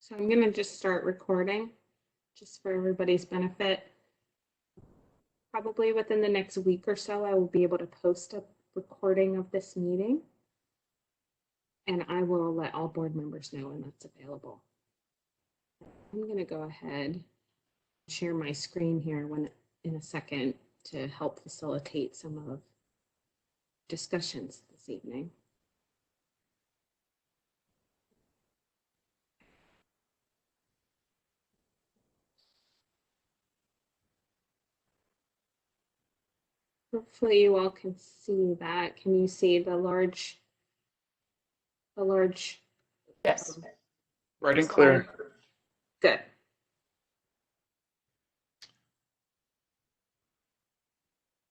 So I'm going to just start recording just for everybody's benefit. Probably within the next week or so, I will be able to post a recording of this meeting. And I will let all board members know when that's available. I'm going to go ahead and share my screen here in a second to help facilitate some of discussions this evening. Hopefully you all can see that. Can you see the large? Yes. Right and clear. Good.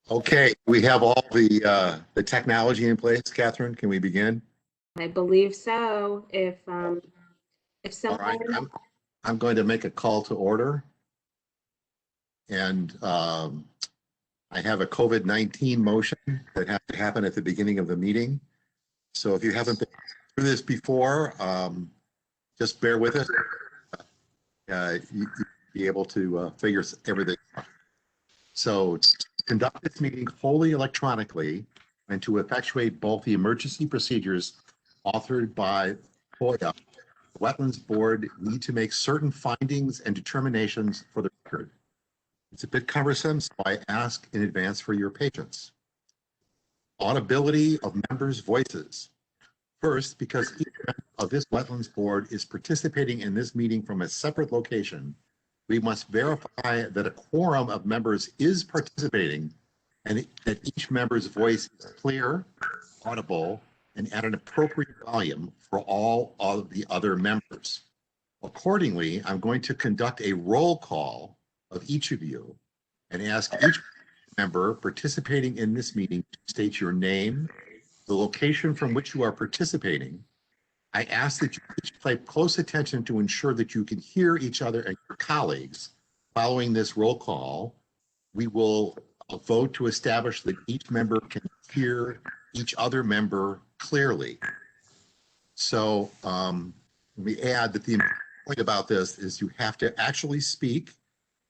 Okay, we have all the technology in place. Catherine, can we begin? I believe so. If All someone, right, I'm going to make a call to order. And I have a COVID-19 motion that has to happen at the beginning of the meeting. So if you haven't been through this before, just bear with us. You'll be able to figure everything out. So to conduct this meeting wholly electronically and to effectuate both the emergency procedures authored by FOIA, the Wetlands Board need to make certain findings and determinations for the record. It's a bit cumbersome, so I ask in advance for your patience. Audibility of members' voices. First, because each member of this Wetlands Board is participating in this meeting from a separate location, we must verify that a quorum of members is participating and that each member's voice is clear, audible, and at an appropriate volume for all of the other members. Accordingly, I'm going to conduct a roll call of each of you and ask each member participating in this meeting to state your name, the location from which you are participating. I ask that you each pay close attention to ensure that you can hear each other and your colleagues. Following this roll call, we will vote to establish that each member can hear each other member clearly. So let me add that the point about this is you have to actually speak,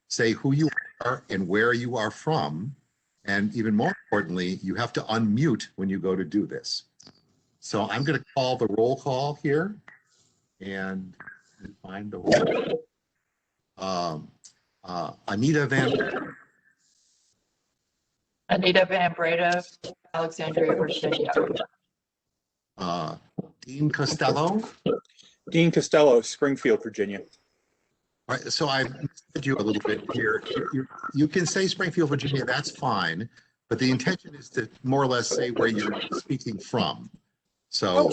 say who you are and where you are from, and even more importantly, you have to unmute when you go to do this. So I'm going to call the roll call here and find the Anita Van Breda, Alexandria, Virginia. Dean Costello. Dean Costello, Springfield, Virginia. All right, so I've said you a little bit here. You can say Springfield, Virginia, that's fine, but the intention is to more or less say where you're speaking from. So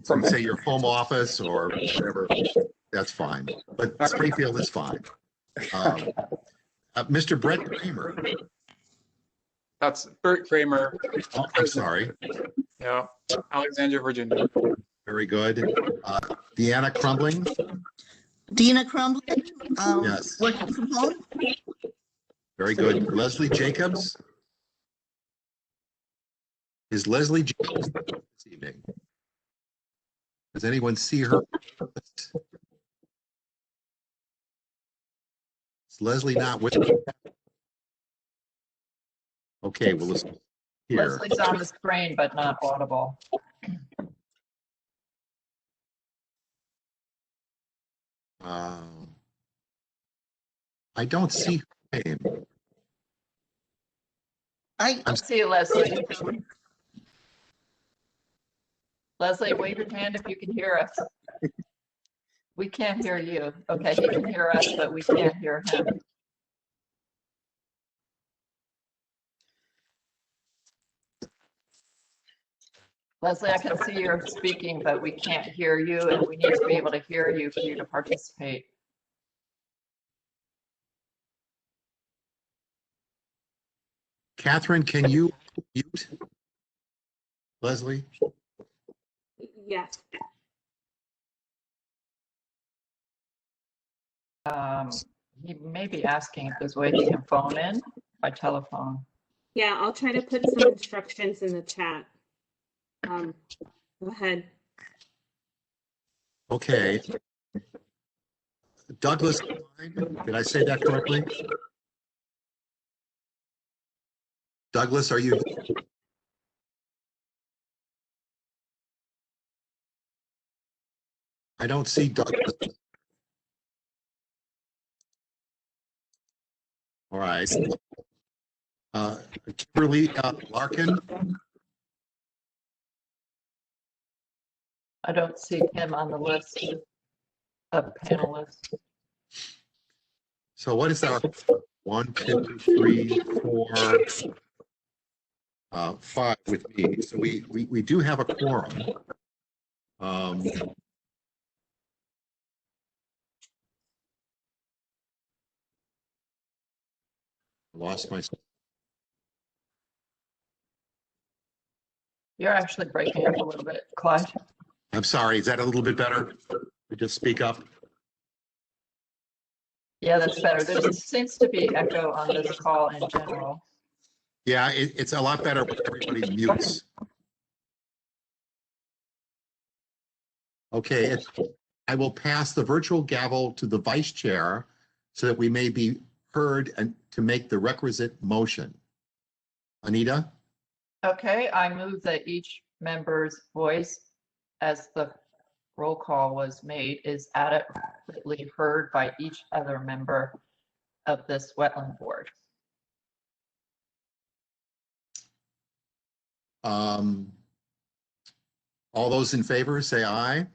from say your home office or whatever, that's fine, but Springfield is fine. Mr. Brett Kramer. That's Bert Kramer. Oh, I'm sorry. Yeah, Alexandria, Virginia. Very good. Deanna Crumbling. Dina Crumbling, Yes. working from home. Very good. Leslie Jacobs. Is Leslie Jacobs this evening? Does anyone see her? Is Leslie not with us? Okay, well, let's here. Leslie's on the screen, but not audible. I don't see her name. I See you, Leslie. Leslie, wave your hand if you can hear us. We can't hear you. Okay, he can hear us, but we can't hear him. Leslie, I can see you're speaking, but we can't hear you, and we need to be able to hear you for you to participate. Catherine, can you mute Leslie? yes. He may be asking if there's a way he can phone in by telephone. Yeah, I'll try to put some instructions in the chat. Go ahead. Okay. Douglas, did I say that correctly? Douglas, are you? I don't see Douglas. All right. Kimberly Larkin, I don't see him on the list of panelists. so what is our 1, 2, 3, 4, 5 with me? So we do have a quorum. Lost my. You're actually breaking up a little bit, Clyde. I'm sorry. Is that a little bit better? Just speak up. Yeah, that's better. There seems to be echo on this call in general. Yeah, it's a lot better when everybody mutes. Okay, I will pass the virtual gavel to the vice chair so that we may be heard and to make the requisite motion. Anita? Okay, I move that each member's voice, as the roll call was made, is adequately heard by each other member of this wetland board. All those in favor say aye.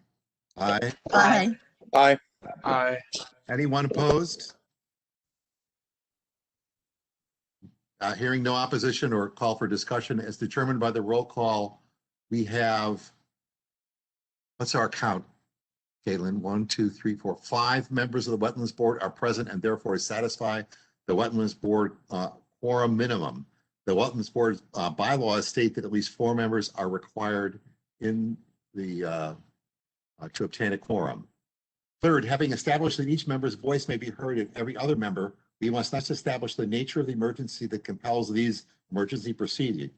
Aye. Aye. Aye. Aye. Anyone opposed? Hearing no opposition or call for discussion as determined by the roll call, we have, what's our count? Caitlin, 1, 2, 3, 4, 5 members of the Wetlands Board are present and therefore satisfy the Wetlands Board quorum minimum. The Wetlands Board bylaws state that at least 4 members are required in the to obtain a quorum. Third, having established that each member's voice may be heard in every other member, we must thus establish the nature of the emergency that compels these emergency proceedings.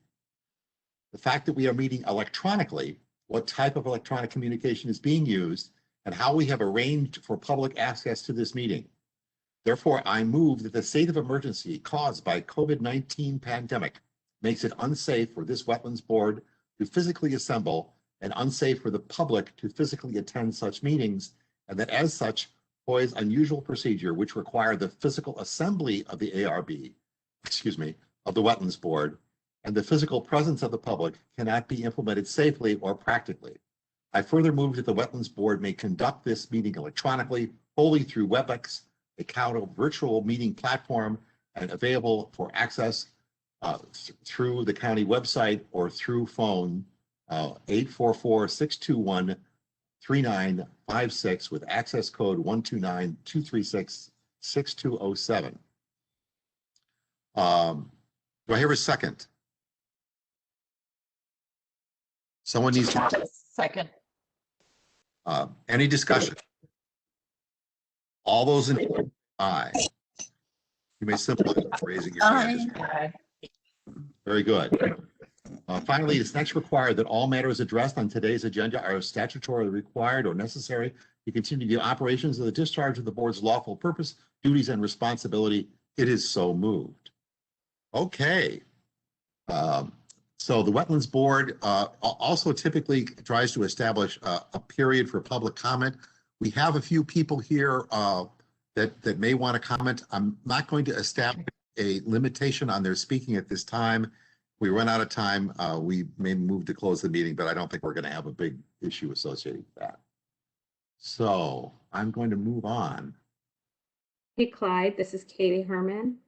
The fact that we are meeting electronically, what type of electronic communication is being used, and how we have arranged for public access to this meeting. Therefore, I move that the state of emergency caused by COVID-19 pandemic makes it unsafe for this Wetlands Board to physically assemble and unsafe for the public to physically attend such meetings, and that as such, employs unusual procedure which require the physical assembly of the ARB, of the Wetlands Board, and the physical presence of the public cannot be implemented safely or practically. I further move that the Wetlands Board may conduct this meeting electronically, wholly through WebEx, a virtual meeting platform, and available for access through the county website or through phone 844-621-3956 with access code 129-236-6207. Do I hear a second? Someone needs to. Second. Any discussion? All those in favor? Aye. You may simply raising your hand. Aye. Very good. Finally, it's next required that all matters addressed on today's agenda are statutorily required or necessary to continue the operations of the discharge of the board's lawful purpose, duties, and responsibility. It is so moved. Okay. So the Wetlands Board also typically tries to establish a period for public comment. We have a few people here that may want to comment. I'm not going to establish a limitation on their speaking at this time. We run out of time, we may move to close the meeting, but I don't think we're going to have a big issue associated with that. So I'm going to move on. Hey, Clyde, this is Katie Herman.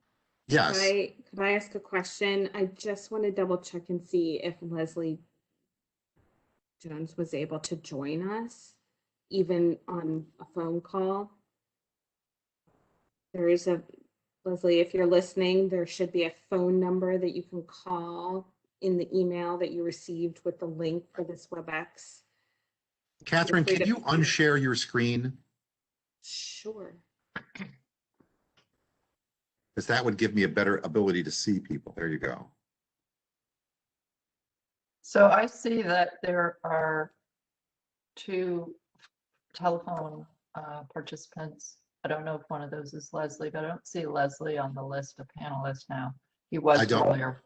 Yes. Could I ask a question? I just want to double check and see if Leslie Jones was able to join us, even on a phone call. There is Leslie, if you're listening, there should be a phone number that you can call in the email that you received with the link for this WebEx. Catherine, can you unshare your screen? Sure. Because that would give me a better ability to see people. There you go. So I see that there are 2 telephone participants. I don't know if one of those is Leslie, but I don't see Leslie on the list of panelists now. He was I don't- earlier.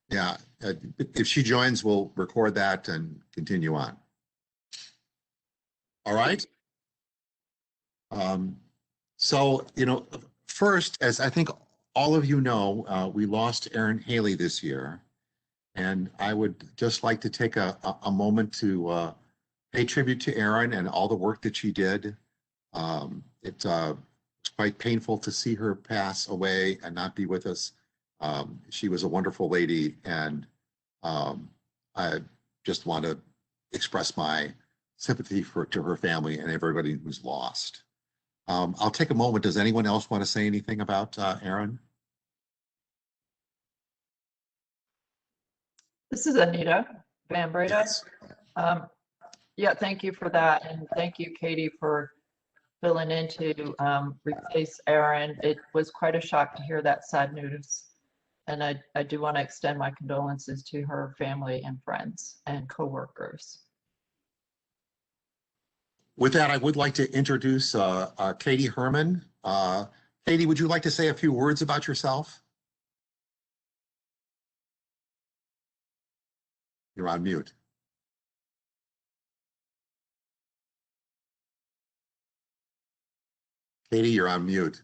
Yeah, if she joins, we'll record that and continue on. All right. So, first, as I think all of you know, we lost Erin Haley this year. And I would just like to take a moment to pay tribute to Erin and all the work that she did. It's quite painful to see her pass away and not be with us. She was a wonderful lady, and I just want to express my sympathy to her family and everybody who's lost. I'll take a moment. Does anyone else want to say anything about Erin? This is Anita Van Breda. Yes. Yeah, thank you for that. And thank you, Katie, for filling in to replace Erin. It was quite a shock to hear that sad news. And I do want to extend my condolences to her family and friends and coworkers. With that, I would like to introduce Katie Herman. Katie, would you like to say a few words about yourself? You're on mute. Katie, you're on mute.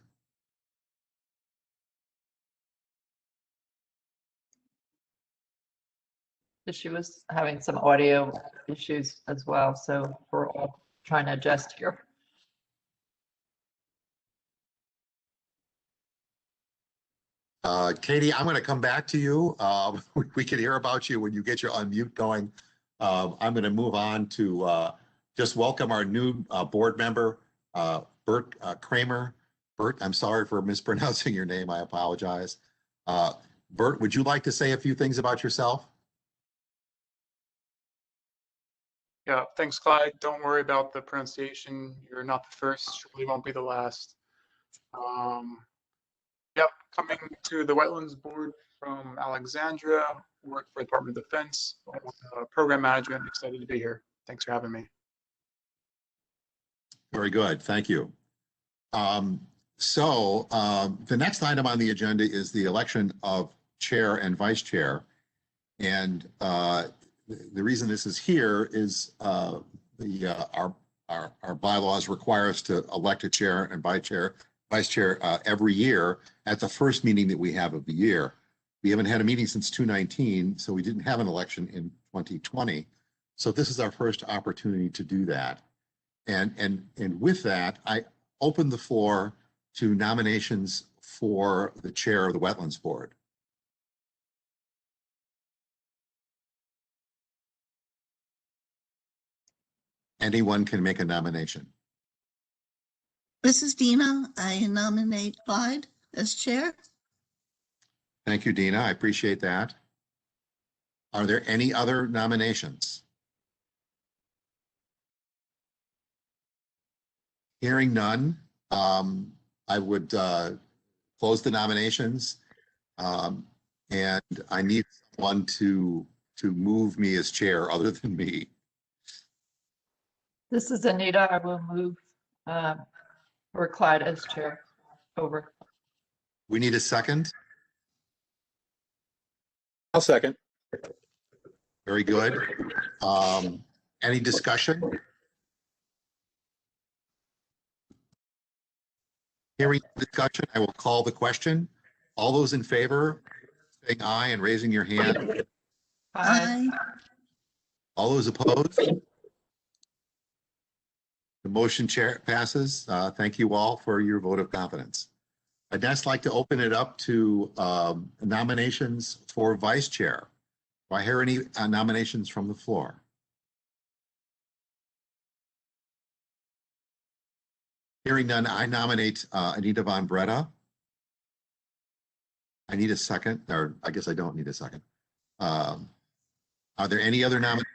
She was having some audio issues as well, so we're all trying to adjust here. Katie, I'm going to come back to you. We can hear about you when you get your unmute going. I'm going to move on to just welcome our new board member, Bert Kramer. Bert, I'm sorry for mispronouncing your name. I apologize. Bert, would you like to say a few things about yourself? Yeah, thanks, Clyde. Don't worry about the pronunciation. You're not the first, surely won't be the last. Yep, coming to the Wetlands Board from Alexandria, work for the Department of Defense, program management. Excited to be here. Thanks for having me. Very good. Thank you. The next item on the agenda is the election of chair and vice chair. And the reason this is here is our bylaws require us to elect a chair and vice chair every year at the first meeting that we have of the year. We haven't had a meeting since 2019, so we didn't have an election in 2020. So this is our first opportunity to do that. And with that, I open the floor to nominations for the chair of the Wetlands Board. Anyone can make a nomination. This is Dina. I nominate Clyde as chair. Thank you, Dina. I appreciate that. Are there any other nominations? Hearing none, I would close the nominations. And I need someone to move me as chair other than me. This is Anita. I will move for Clyde as chair. Over. We need a second. I'll second. Very good. Any discussion? Hearing discussion, I will call the question. All those in favor, saying aye and raising your hand. Aye. All those opposed? The motion passes. Thank you all for your vote of confidence. I'd next like to open it up to nominations for vice chair. Do I hear any nominations from the floor? Hearing none, I nominate Anita Von Breda. I need a second, or I guess I don't need a second. Are there any other nominations?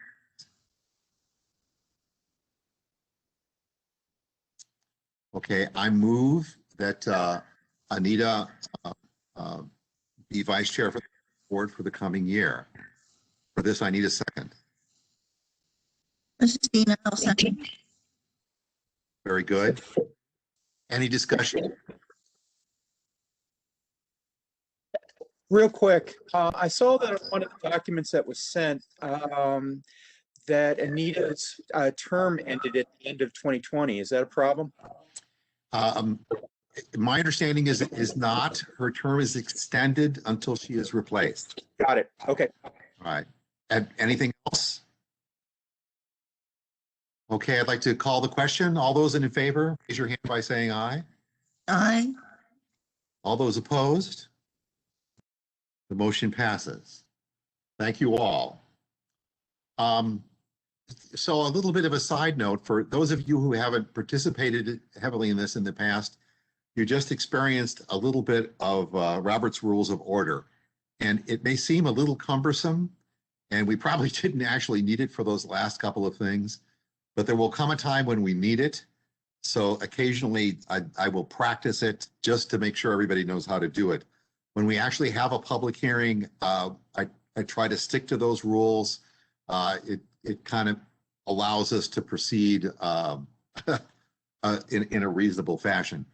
Okay, I move that Anita be vice chair for the board for the coming year. For this, I need a second. This is Dina. I'll second. Very good. Any discussion? Real quick, I saw that on one of the documents that was sent, that Anita's term ended at the end of 2020. Is that a problem? My understanding is not. Her term is extended until she is replaced. Got it. Okay. All right. And anything else? Okay, I'd like to call the question. All those in favor, raise your hand by saying aye. Aye. All those opposed? The motion passes. Thank you all. So a little bit of a side note for those of you who haven't participated heavily in this in the past, you just experienced a little bit of Robert's Rules of Order. And it may seem a little cumbersome, and we probably didn't actually need it for those last couple of things, but there will come a time when we need it. So occasionally I will practice it just to make sure everybody knows how to do it. When we actually have a public hearing, I try to stick to those rules. It kind of allows us to proceed in a reasonable fashion.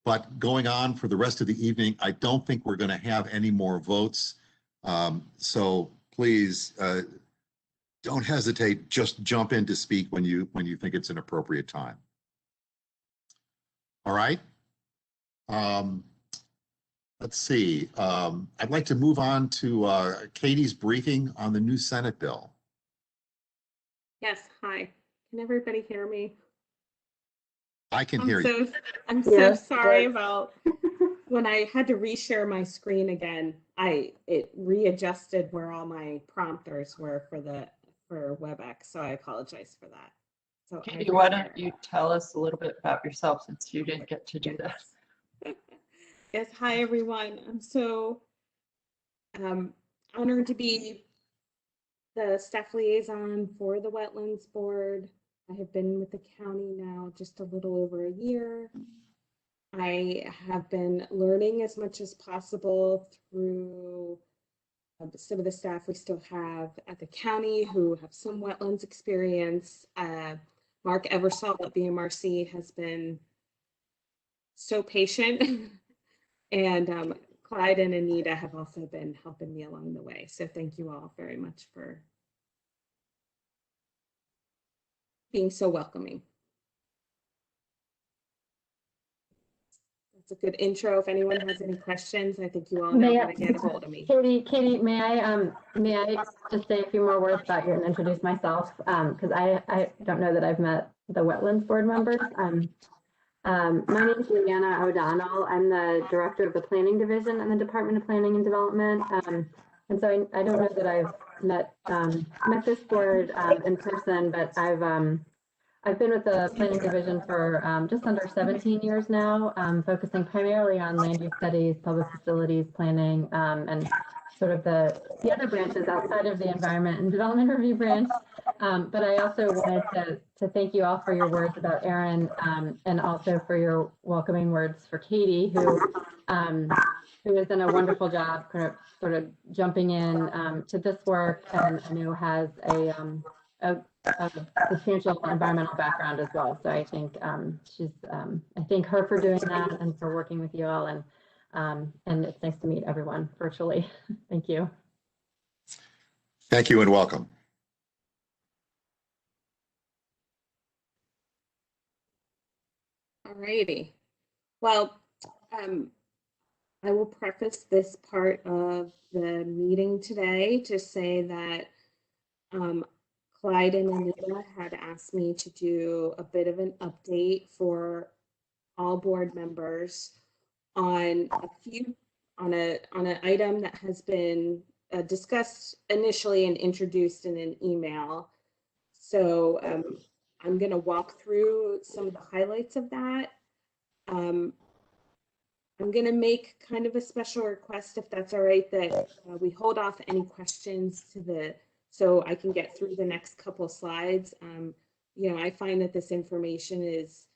But going on for the rest of the evening, I don't think we're going to have any more votes. So please don't hesitate. Just jump in to speak when you think it's an appropriate time. All right. Let's see. I'd like to move on to Katie's briefing on the new Senate bill. Yes, hi. Can everybody hear me? I can hear you. I'm so sorry about when I had to reshare my screen again. It readjusted where all my prompters were for WebEx, so I apologize for that. So Katie, why don't you tell us a little bit about yourself since you didn't get to do this? Yes, hi everyone. I'm so honored to be the staff liaison for the Wetlands Board. I have been with the county now just a little over a year. I have been learning as much as possible through some of the staff we still have at the county who have some wetlands experience. Mark Eversole at BMRC has been so patient and Clyde and Anita have also been helping me along the way. So thank you all very much for being so welcoming. That's a good intro. If anyone has any questions, I think you all know how to get a hold of me. Katie, may I just say a few more words about you and introduce myself? Because I don't know that I've met the Wetlands Board members. My name is Leanna O'Donnell. I'm the director of the Planning Division in the Department of Planning and Development. And so I don't know that I've met this board in person, but I've been with the Planning Division for just under 17 years now, focusing primarily on land use studies, public facilities planning, and sort of the other branches outside of the Environment and Development Review branch. But I also wanted to thank you all for your words about Erin, and also for your welcoming words for Katie, who has done a wonderful job sort of jumping in to this work, and I know has a substantial environmental background as well. So I think I thank her for doing that and for working with you all, and it's nice to meet everyone virtually. Thank you. Thank you and welcome. All righty. Well, I will preface this part of the meeting today to say that Clyde and Anita had asked me to do a bit of an update for all board members on an item that has been discussed initially and introduced in an email. So I'm going to walk through some of the highlights of that. I'm going to make kind of a special request, if that's all right, that we hold off any questions so I can get through the next couple slides. I find that this information is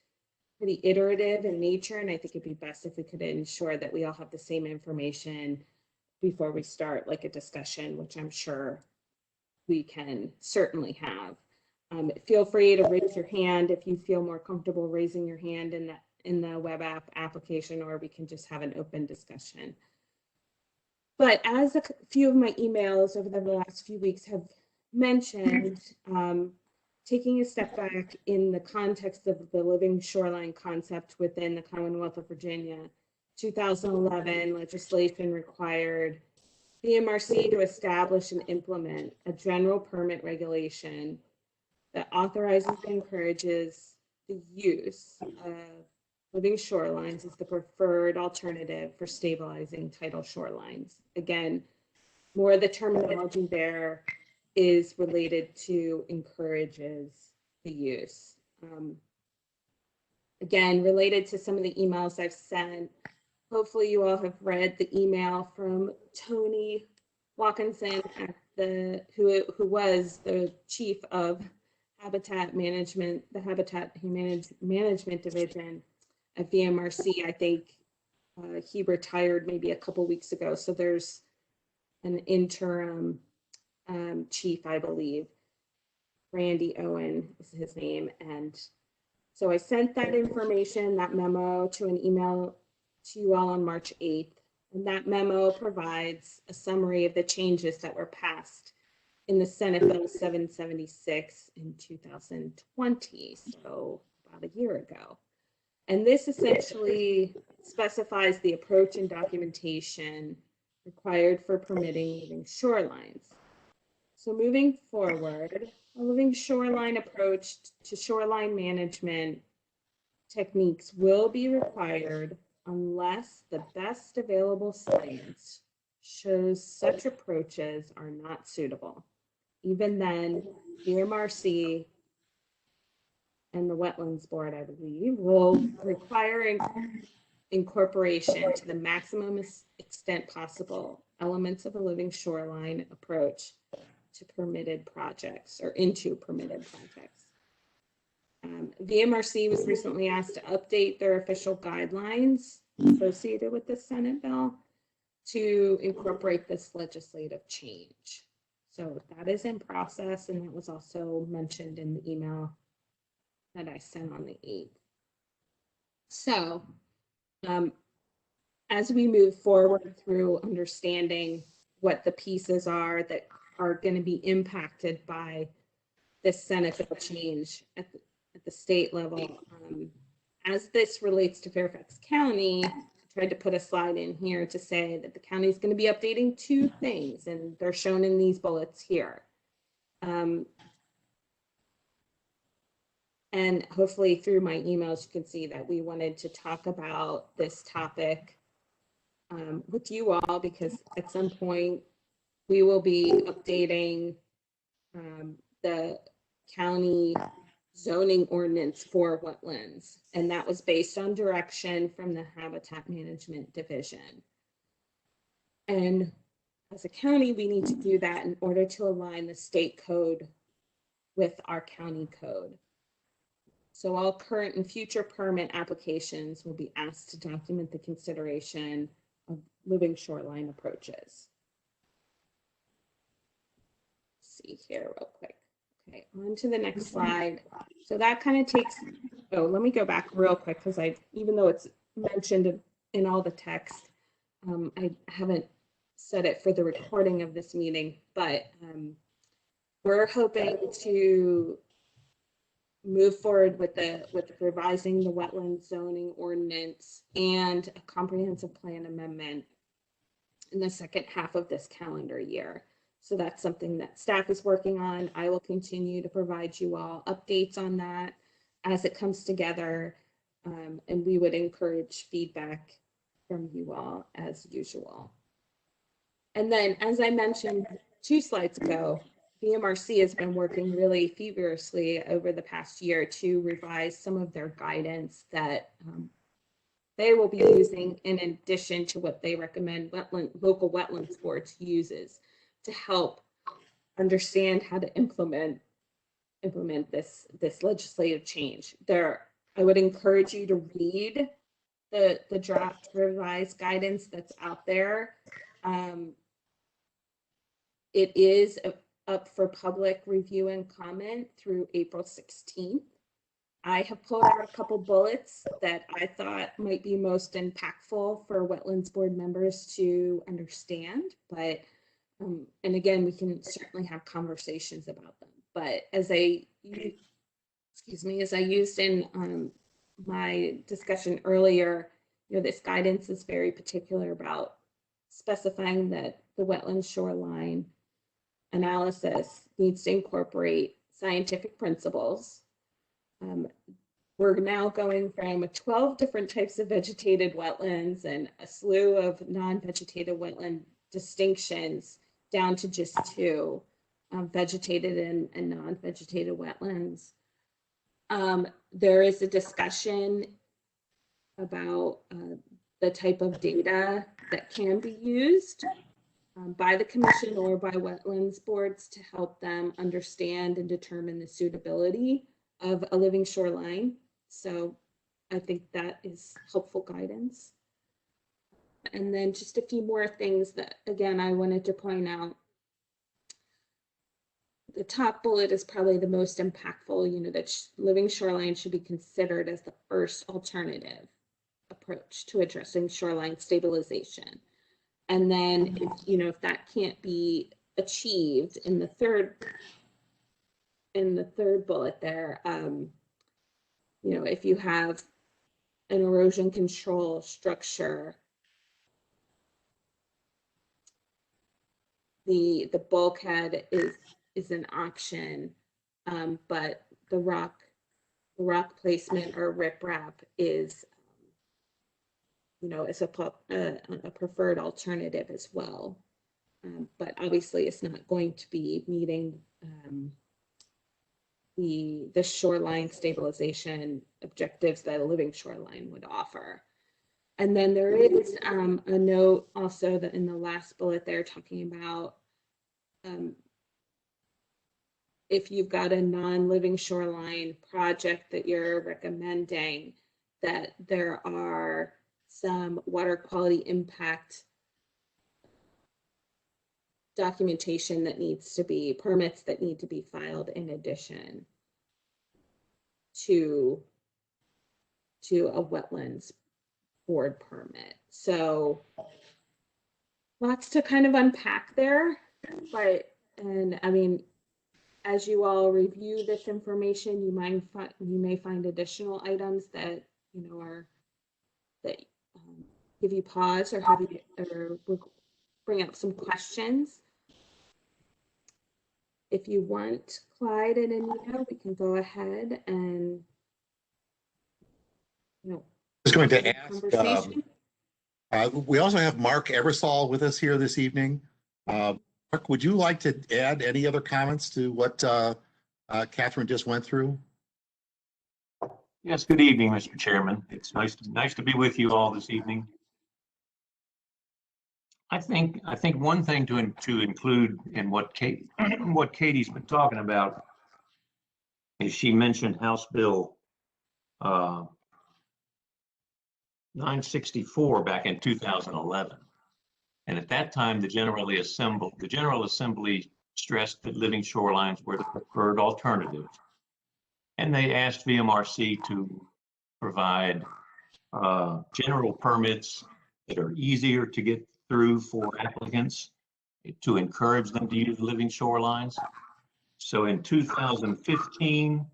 pretty iterative in nature, and I think it'd be best if we could ensure that we all have the same information before we start like a discussion, which I'm sure we can certainly have. Feel free to raise your hand if you feel more comfortable raising your hand in in the web app application, or we can just have an open discussion. But as a few of my emails over the last few weeks have mentioned, taking a step back in the context of the living shoreline concept within the Commonwealth of Virginia, 2011 legislation required the MRC to establish and implement a general permit regulation that authorizes and encourages the use of living shorelines as the preferred alternative for stabilizing tidal shorelines. Again, more of the terminology there is related to encourages the use. Again, related to some of the emails I've sent, hopefully you all have read the email from Tony Watkinson at who was the chief of Habitat Management, the Habitat Management Division at VMRC. I think he retired maybe a couple weeks ago. So there's an interim chief, I believe. Randy Owen is his name. And so I sent that information, that memo, to an email to you all on March 8th. And that memo provides a summary of the changes that were passed in the Senate Bill 776 in 2020, so about a year ago. And this essentially specifies the approach and documentation required for permitting living shorelines. So moving forward, a living shoreline approach to shoreline management techniques will be required unless the best available science shows such approaches are not suitable. Even then, the MRC and the Wetlands Board, I believe, will require incorporation to the maximum extent possible elements of a living shoreline approach to permitted projects or into permitted projects. VMRC was recently asked to update their official guidelines associated with the Senate bill to incorporate this legislative change. So that is in process, and that was also mentioned in the email that I sent on the 8th. So as we move forward through understanding what the pieces are that are going to be impacted by this Senate bill change at the state level, as this relates to Fairfax County, I tried to put a slide in here to say that the county is going to be updating two things, and they're shown in these bullets here. And hopefully through my emails, you can see that we wanted to talk about this topic with you all, because at some point we will be updating the county zoning ordinance for wetlands. And that was based on direction from the Habitat Management Division. And as a county, we need to do that in order to align the state code with our county code. So all current and future permit applications will be asked to document the consideration of living shoreline approaches. Let's see here real quick. Okay, on to the next slide. So that kind of takes, oh, let me go back real quick, because even though it's mentioned in all the text, I haven't said it for the recording of this meeting, but we're hoping to move forward with revising the wetland zoning ordinance and a comprehensive plan amendment in the second half of this calendar year. So that's something that staff is working on. I will continue to provide you all updates on that as it comes together, and we would encourage feedback from you all as usual. And then, as I mentioned 2 slides ago, VMRC has been working really feverishly over the past year to revise some of their guidance that they will be using in addition to what they recommend local wetlands boards uses to help understand how to implement this legislative change. I would encourage you to read the draft revised guidance that's out there. It is up for public review and comment through April 16th. I have pulled out a couple bullets that I thought might be most impactful for Wetlands Board members to understand, but, and again, we can certainly have conversations about them. But as I used in my discussion earlier, this guidance is very particular about specifying that the wetland shoreline analysis needs to incorporate scientific principles. We're now going from 12 different types of vegetated wetlands and a slew of non-vegetated wetland distinctions down to just two, vegetated and non-vegetated wetlands. There is a discussion about the type of data that can be used by the commission or by wetlands boards to help them understand and determine the suitability of a living shoreline. So I think that is helpful guidance. And then just a few more things that, again, I wanted to point out. The top bullet is probably the most impactful, that living shoreline should be considered as the first alternative approach to addressing shoreline stabilization. And then, if that can't be achieved in the third bullet there, if you have an erosion control structure, the bulkhead is an option, but the rock placement or riprap is, is a preferred alternative as well. But obviously, it's not going to be meeting the shoreline stabilization objectives that a living shoreline would offer. And then there is a note also that in the last bullet they're talking about if you've got a non-living shoreline project that you're recommending, that there are some water quality impact documentation that needs to be, permits that need to be filed in addition to a wetlands board permit. So lots to kind of unpack there, and I mean, as you all review this information, you may find additional items that give you pause or bring up some questions. If you want, Clyde and Anita, we can go ahead and I was going to ask. We also have Mark Eversole with us here this evening. Mark, would you like to add any other comments to what Catherine just went through? Yes, good evening, Mr. Chairman. It's nice to be with you all this evening. I think one thing to include in what Katie's been talking about is she mentioned House Bill 964 back in 2011. And at that time, the General Assembly stressed that living shorelines were the preferred alternative. And they asked VMRC to provide general permits that are easier to get through for applicants to encourage them to use living shorelines. So in 2015,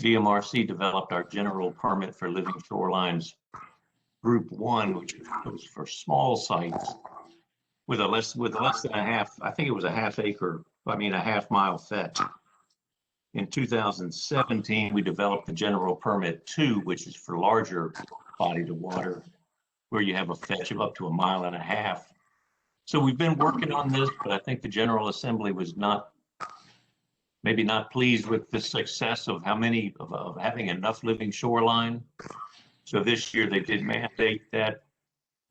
VMRC developed our general permit for living shorelines Group 1, which was for small sites with less than a half, I think it was a half mile fetch. In 2017, we developed the general permit 2, which is for larger bodies of water, where you have a fetch of up to 1.5 miles. So we've been working on this, but I think the General Assembly was maybe not pleased with the success of of having enough living shoreline. So this year they did mandate that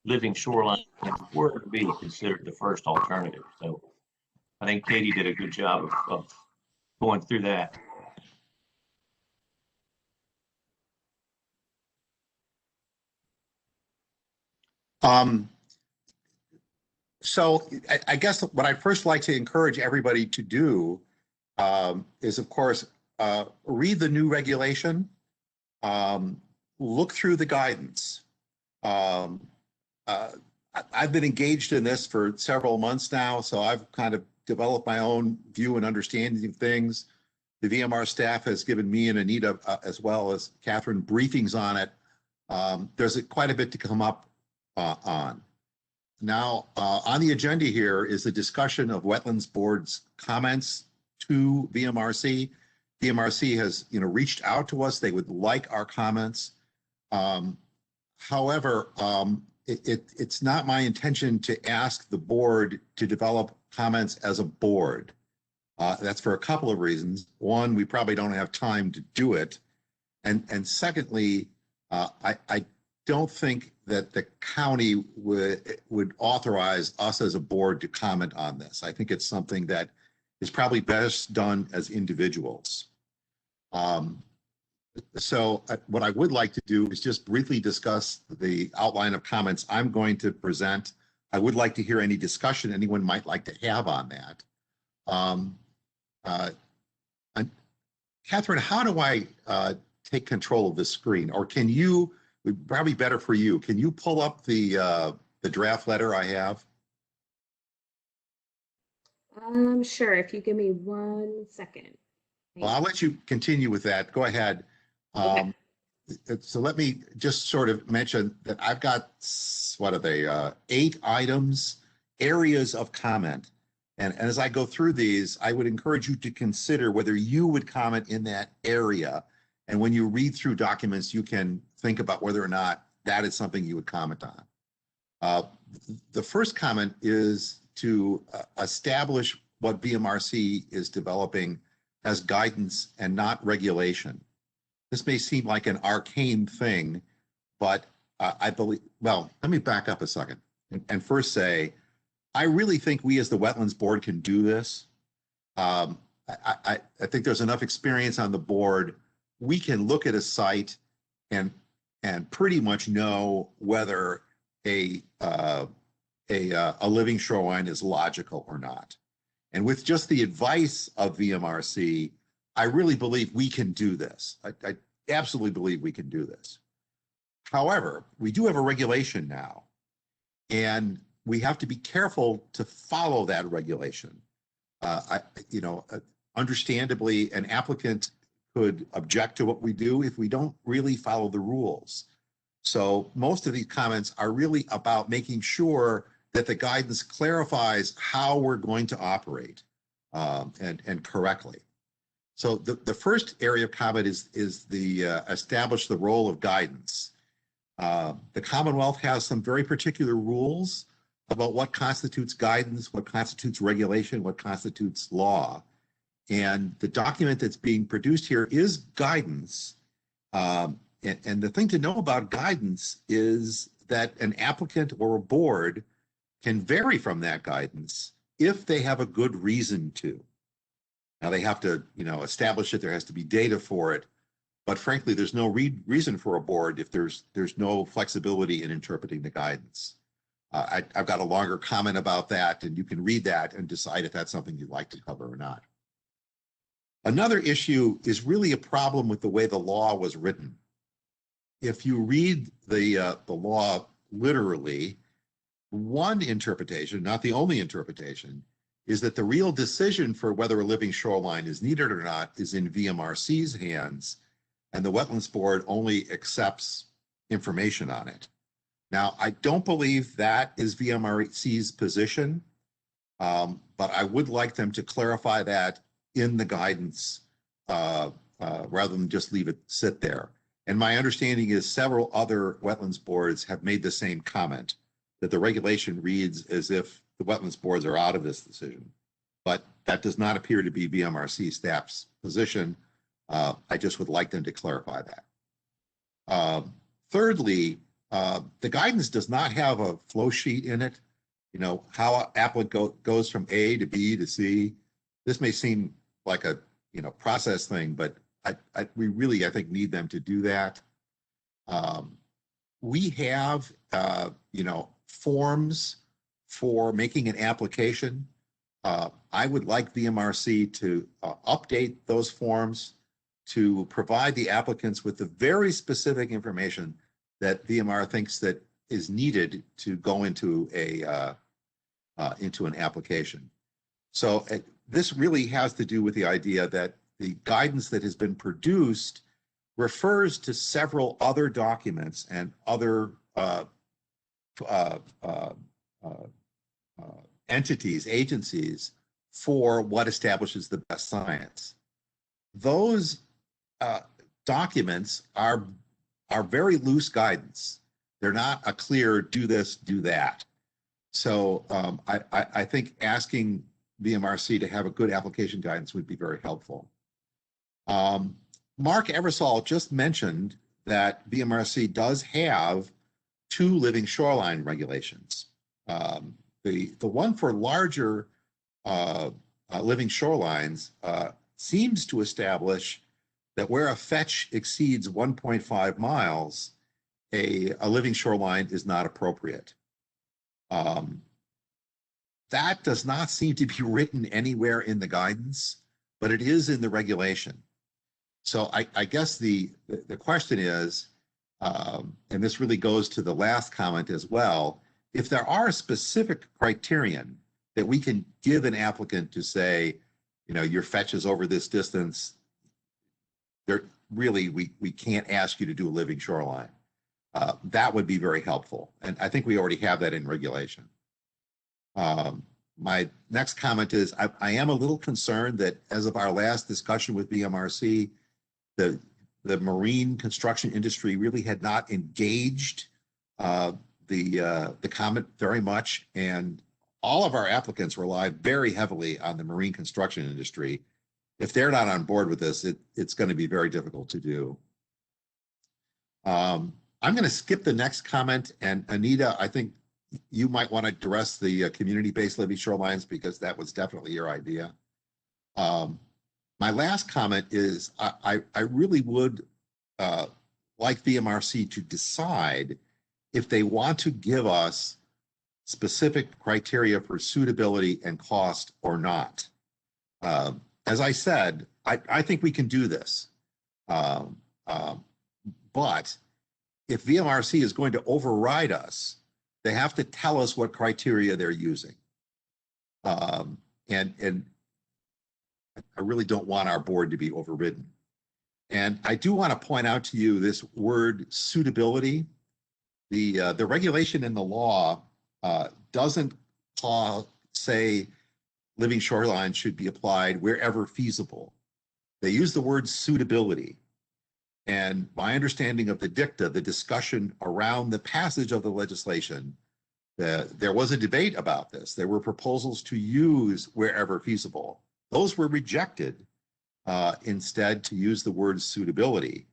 living shoreline were to be considered the first alternative. So I think Katie did a good job of going through that. So I guess what I'd first like to encourage everybody to do is, of course, read the new regulation, look through the guidance. I've been engaged in this for several months now, so I've kind of developed my own view and understanding of things. The VMR staff has given me and Anita, as well as Catherine, briefings on it. There's quite a bit to come up on. Now, on the agenda here is the discussion of Wetlands Board's comments to VMRC. VMRC has, reached out to us. They would like our comments. However, it's not my intention to ask the board to develop comments as a board. That's for a couple of reasons. One, we probably don't have time to do it. And secondly, I don't think that the county would authorize us as a board to comment on this. I think it's something that is probably best done as individuals. So what I would like to do is just briefly discuss the outline of comments I'm going to present. I would like to hear any discussion anyone might like to have on that. Catherine, how do I take control of this screen? Or can you, probably better for you, can you pull up the draft letter I have? Sure, if you give me 1 second. Well, I'll let you continue with that. Go ahead. Okay. So let me just sort of mention that I've got, what are they, 8 items, areas of comment. And as I go through these, I would encourage you to consider whether you would comment in that area. And when you read through documents, you can think about whether or not that is something you would comment on. The first comment is to establish what VMRC is developing as guidance and not regulation. This may seem like an arcane thing, but I believe, well, let me back up a second and first say, I really think we as the Wetlands Board can do this. I think there's enough experience on the board. We can look at a site and pretty much know whether a living shoreline is logical or not. And with just the advice of VMRC, I really believe we can do this. I absolutely believe we can do this. However, we do have a regulation now, and we have to be careful to follow that regulation. Understandably, an applicant could object to what we do if we don't really follow the rules. So most of these comments are really about making sure that the guidance clarifies how we're going to operate and correctly. So the first area of comment is the establish the role of guidance. The Commonwealth has some very particular rules about what constitutes guidance, what constitutes regulation, what constitutes law. And the document that's being produced here is guidance. And the thing to know about guidance is that an applicant or a board can vary from that guidance if they have a good reason to. Now they have to, establish it. There has to be data for it. But frankly, there's no reason for a board if there's no flexibility in interpreting the guidance. I've got a longer comment about that, and you can read that and decide if that's something you'd like to cover or not. Another issue is really a problem with the way the law was written. If you read the law literally, one interpretation, not the only interpretation, is that the real decision for whether a living shoreline is needed or not is in VMRC's hands, and the Wetlands Board only accepts information on it. Now, I don't believe that is VMRC's position, but I would like them to clarify that in the guidance rather than just leave it sit there. And my understanding is several other Wetlands Boards have made the same comment, that the regulation reads as if the Wetlands Boards are out of this decision. But that does not appear to be VMRC staff's position. I just would like them to clarify that. Thirdly, the guidance does not have a flow sheet in it. How an applicant goes from A to B to C. This may seem like a process thing, but we really, I think, need them to do that. We have forms for making an application. I would like VMRC to update those forms to provide the applicants with the very specific information that VMR thinks that is needed to go into an application. So this really has to do with the idea that the guidance that has been produced refers to several other documents and other entities, agencies for what establishes the best science. Those documents are very loose guidance. They're not a clear do this, do that. So I think asking VMRC to have a good application guidance would be very helpful. Mark Eversole just mentioned that VMRC does have 2 living shoreline regulations. The one for larger living shorelines seems to establish that where a fetch exceeds 1.5 miles, a living shoreline is not appropriate. That does not seem to be written anywhere in the guidance, but it is in the regulation. So I guess the question is, and this really goes to the last comment as well, if there are specific criterion that we can give an applicant to say, you know, your fetch is over this distance, there really, we can't ask you to do a living shoreline. That would be very helpful. And I think we already have that in regulation. My next comment is I am a little concerned that as of our last discussion with BMRC, the marine construction industry really had not engaged the comment very much, and all of our applicants rely very heavily on the marine construction industry. If they're not on board with this, it's going to be very difficult to do. I'm going to skip the next comment, and Anita, I think you might want to address the community-based living shorelines because that was definitely your idea. My last comment is I really would like VMRC to decide if they want to give us specific criteria for suitability and cost or not. As I said, I think we can do this. But if VMRC is going to override us, they have to tell us what criteria they're using. And I really don't want our board to be overridden. And I do want to point out to you this word suitability. The regulation in the law doesn't say living shoreline should be applied wherever feasible. They use the word suitability. And my understanding of the dicta, the discussion around the passage of the legislation, there was a debate about this. There were proposals to use wherever feasible. Those were rejected, instead to use the word suitability.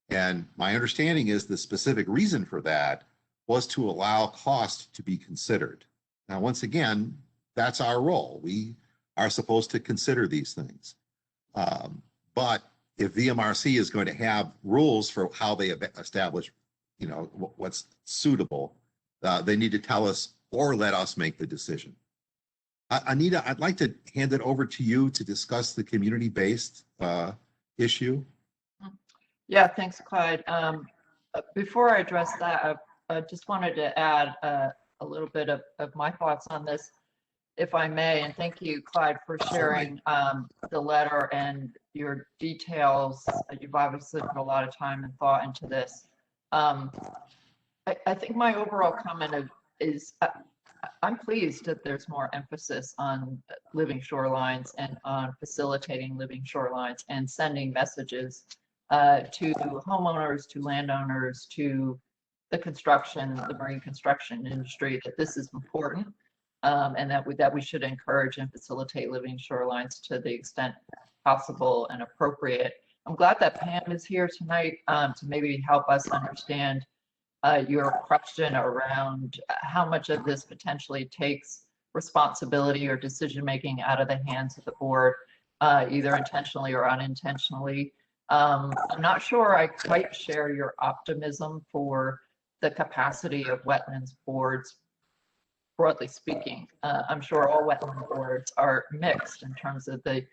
And my understanding is the specific reason for that was to allow cost to be considered. Now, once again, that's our role. We are supposed to consider these things. But if VMRC is going to have rules for how they establish, you know, what's suitable, they need to tell us or let us make the decision. Anita, I'd like to hand it over to you to discuss the community-based issue. Yeah, thanks, Clyde. Before I address that, I just wanted to add a little bit of my thoughts on this, if I may. And thank you, Clyde, for sharing the letter and your details. You've obviously put a lot of time and thought into this. I think my overall comment is I'm pleased that there's more emphasis on living shorelines and on facilitating living shorelines and sending messages to homeowners, to landowners, to the marine construction industry, that this is important, and that we should encourage and facilitate living shorelines to the extent possible and appropriate. I'm glad that Pam is here tonight to maybe help us understand your question around how much of this potentially takes responsibility or decision-making out of the hands of the board, either intentionally or unintentionally. I'm not sure I quite share your optimism for the capacity of wetlands boards, broadly speaking. I'm sure all wetland boards are mixed in terms of the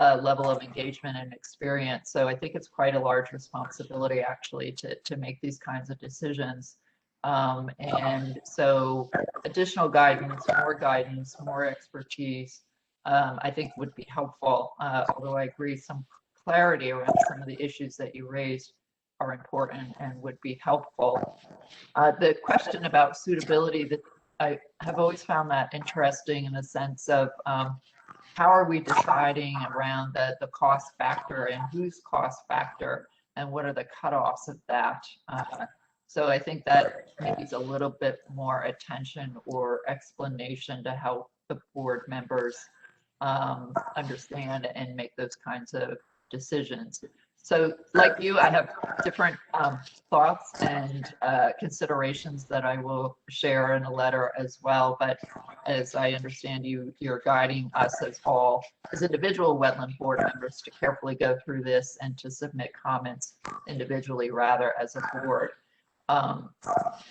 level of engagement and experience. So I think it's quite a large responsibility actually to make these kinds of decisions. And so additional guidance, more expertise, I think would be helpful. Although I agree some clarity around some of the issues that you raised are important and would be helpful. The question about suitability, that I have always found that interesting in the sense of how are we deciding around the cost factor and whose cost factor and what are the cutoffs of that? So I think that needs a little bit more attention or explanation to help the board members understand and make those kinds of decisions. So like you, I have different thoughts and considerations that I will share in a letter as well. But as I understand you, you're guiding us as all, as individual wetland board members, to carefully go through this and to submit comments individually rather as a board.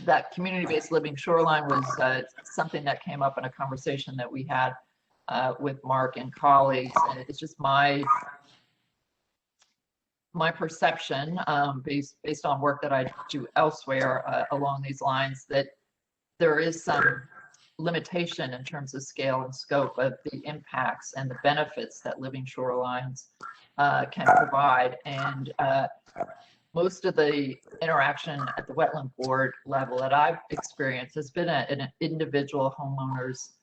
That community-based living shoreline was something that came up in a conversation that we had with Mark and colleagues. And it's just my perception, based on work that I do elsewhere along these lines, that there is some limitation in terms of scale and scope of the impacts and the benefits that living shorelines can provide. And most of the interaction at the wetland board level that I've experienced has been an individual homeowner's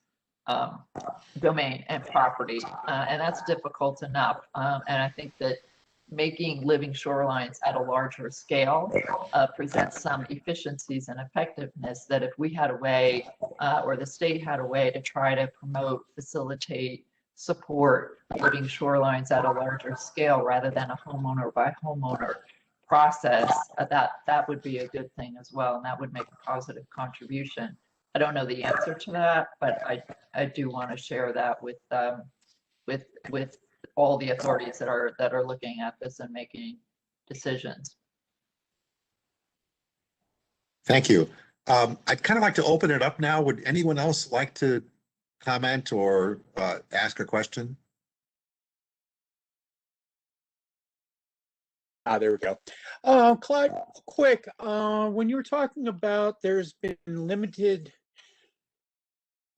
domain and property, and that's difficult enough. And I think that making living shorelines at a larger scale presents some efficiencies and effectiveness that if we had a way, or the state had a way to try to promote, facilitate, support living shorelines at a larger scale rather than a homeowner by homeowner process, that would be a good thing as well, and that would make a positive contribution. I don't know the answer to that, but I do want to share that with all the authorities that are looking at this and making decisions. Thank you. I'd kind of like to open it up now. Would anyone else like to comment or ask a question? There we go. Clyde, quick, when you were talking about there's been limited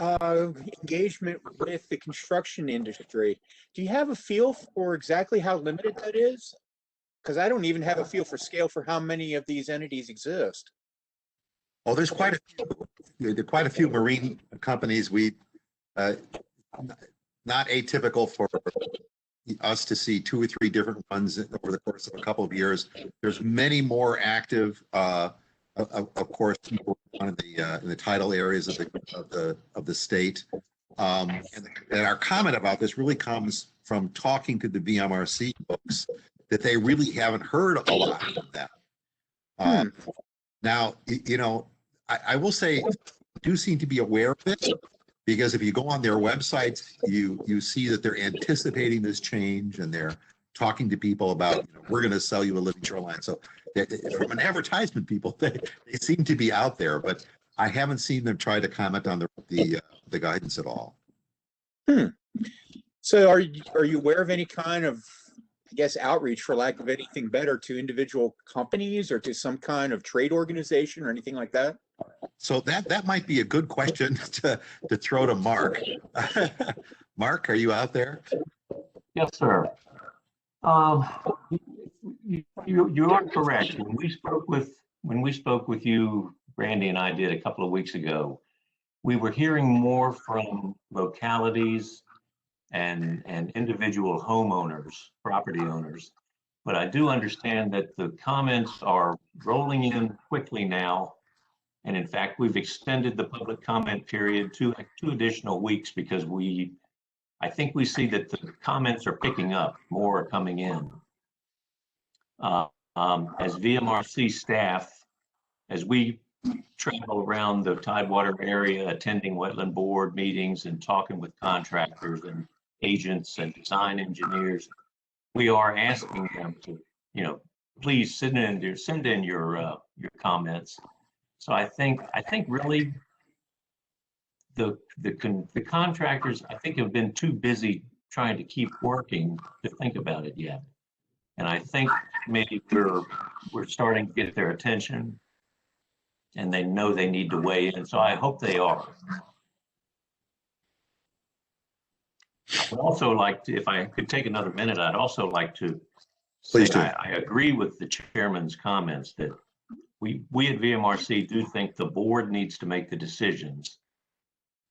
engagement with the construction industry, do you have a feel for exactly how limited that is? Because I don't even have a feel for scale for how many of these entities exist. Oh, there's quite a few. There are quite a few marine companies. We not atypical for us to see 2 or 3 different ones over the course of a couple of years. There's many more active, of course, people in the tidal areas of the state. And our comment about this really comes from talking to the VMRC folks, that they really haven't heard a lot of that. Now, you know, I will say, do seem to be aware of it, because if you go on their websites, you see that they're anticipating this change and they're talking to people about, you know, we're going to sell you a living shoreline. So from an advertisement, people, they seem to be out there, but I haven't seen them try to comment on the guidance at all. So are you aware of any kind of, I guess, outreach, for lack of anything better, to individual companies or to some kind of trade organization or anything like that? So that might be a good question to throw to Mark. Mark, are you out there? Yes, sir. You are correct. When we spoke with you, Randy and I did a couple of weeks ago, we were hearing more from localities and individual homeowners, property owners. But I do understand that the comments are rolling in quickly now. And in fact, we've extended the public comment period to 2 additional weeks, because I think we see that the comments are picking up, more are coming in. As VMRC staff, as we travel around the Tidewater area, attending wetland board meetings and talking with contractors and agents and design engineers, we are asking them to, you know, please send in your comments. So I think really the contractors, I think, have been too busy trying to keep working to think about it yet. And I think maybe we're starting to get their attention and they know they need to weigh in. So I hope they are. I would also like to, if I could take another minute, I'd also like to say Please do. I agree with the chairman's comments that we at VMRC do think the board needs to make the decisions.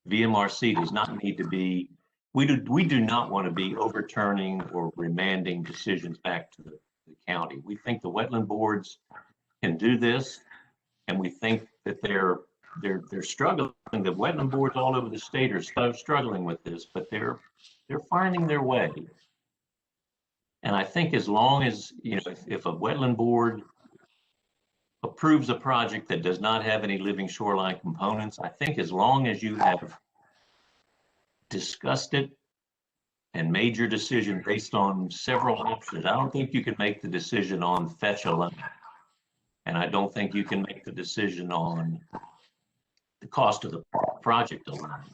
VMRC does not need to be, we do not want to be overturning or remanding decisions back to the county. We think the wetland boards can do this, and we think that they're struggling. The wetland boards all over the state are struggling with this, but they're finding their way. And I think as long as, you know, if a wetland board approves a project that does not have any living shoreline components, I think as long as you have discussed it and made your decision based on several options, I don't think you can make the decision on fetch alone. And I don't think you can make the decision on the cost of the project alone.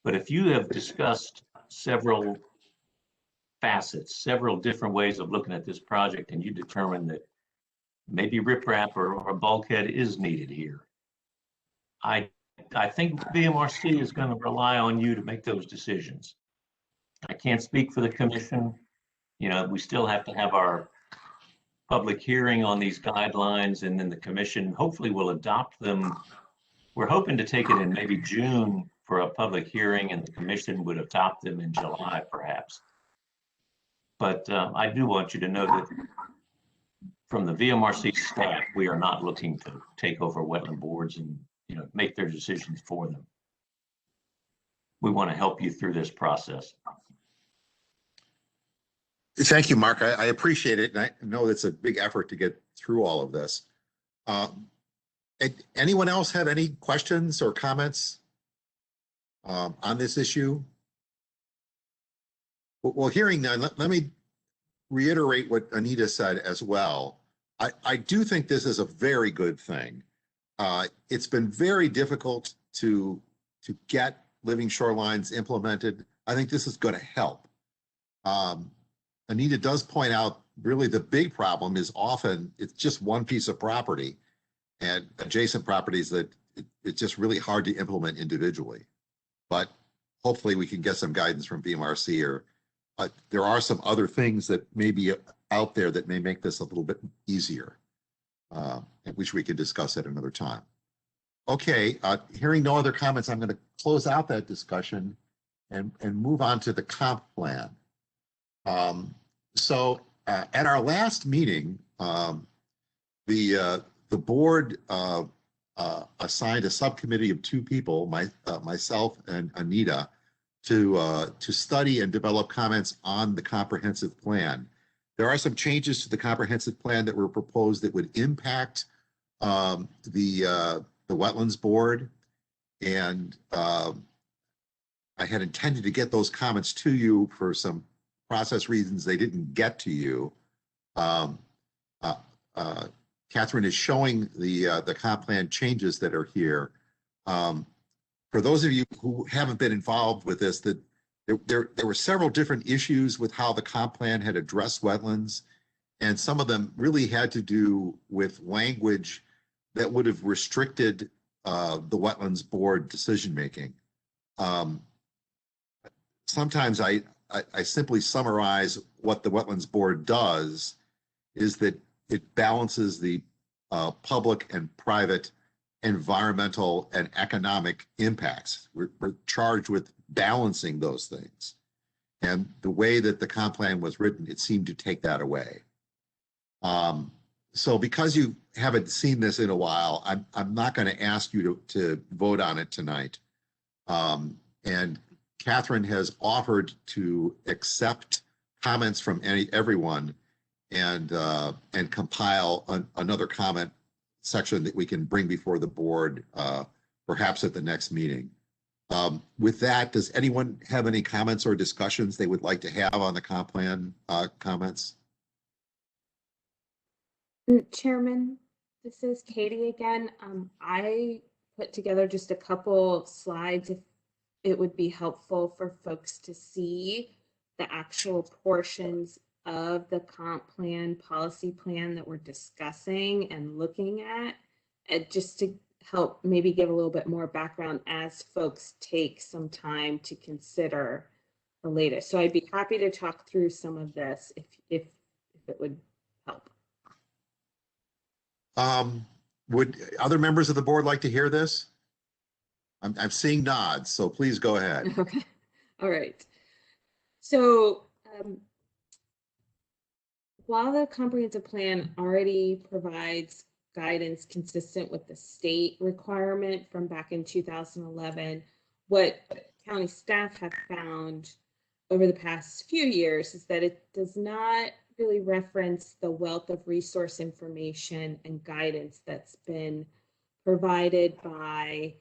But if you have discussed several facets, several different ways of looking at this project, and you determine that maybe riprap or a bulkhead is needed here, I think VMRC is going to rely on you to make those decisions. I can't speak for the commission. You know, we still have to have our public hearing on these guidelines, and then the commission hopefully will adopt them. We're hoping to take it in maybe June for a public hearing, and the commission would adopt them in July perhaps. But I do want you to know that from the VMRC staff, we are not looking to take over wetland boards and, you know, make their decisions for them. We want to help you through this process. Thank you, Mark. I appreciate it. And I know it's a big effort to get through all of this. Anyone else have any questions or comments on this issue? Well, hearing none, let me reiterate what Anita said as well. I do think this is a very good thing. It's been very difficult to get living shorelines implemented. I think this is going to help. Anita does point out really the big problem is often it's just one piece of property and adjacent properties that it's just really hard to implement individually. But hopefully we can get some guidance from VMRC, or there are some other things that may be out there that may make this a little bit easier, which we can discuss at another time. Okay, hearing no other comments, I'm going to close out that discussion and move on to the comp plan. So at our last meeting, the board assigned a subcommittee of 2 people, myself and Anita, to study and develop comments on the comprehensive plan. There are some changes to the comprehensive plan that were proposed that would impact the Wetlands Board, and I had intended to get those comments to you. For some process reasons, they didn't get to you. Catherine is showing the comp plan changes that are here. For those of you who haven't been involved with this, that there were several different issues with how the comp plan had addressed wetlands, and some of them really had to do with language that would have restricted the Wetlands Board decision-making. Sometimes I simply summarize what the Wetlands Board does is that it balances the public and private environmental and economic impacts. We're charged with balancing those things. And the way that the comp plan was written, it seemed to take that away. So because you haven't seen this in a while, I'm not going to ask you to vote on it tonight. And Catherine has offered to accept comments from everyone and compile another comment section that we can bring before the board, perhaps at the next meeting. With that, does anyone have any comments or discussions they would like to have on the comp plan comments? Chairman, this is Katie again. I put together just a couple slides if it would be helpful for folks to see the actual portions of the comp plan, policy plan that we're discussing and looking at, just to help maybe give a little bit more background as folks take some time to consider the latest. So I'd be happy to talk through some of this if it would help. Would other members of the board like to hear this? I'm seeing nods, so please go ahead. Okay, all right. So while the comprehensive plan already provides guidance consistent with the state requirement from back in 2011, what county staff have found over the past few years is that it does not really reference the wealth of resource information and guidance that's been provided by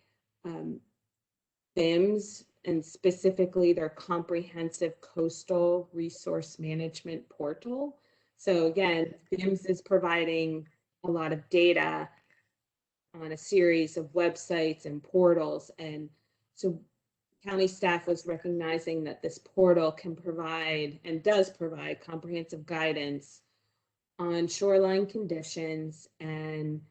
BIMS, and specifically their comprehensive coastal resource management portal. So again, BIMS is providing a lot of data on a series of websites and portals. And so county staff was recognizing that this portal can provide and does provide comprehensive guidance on shoreline conditions, and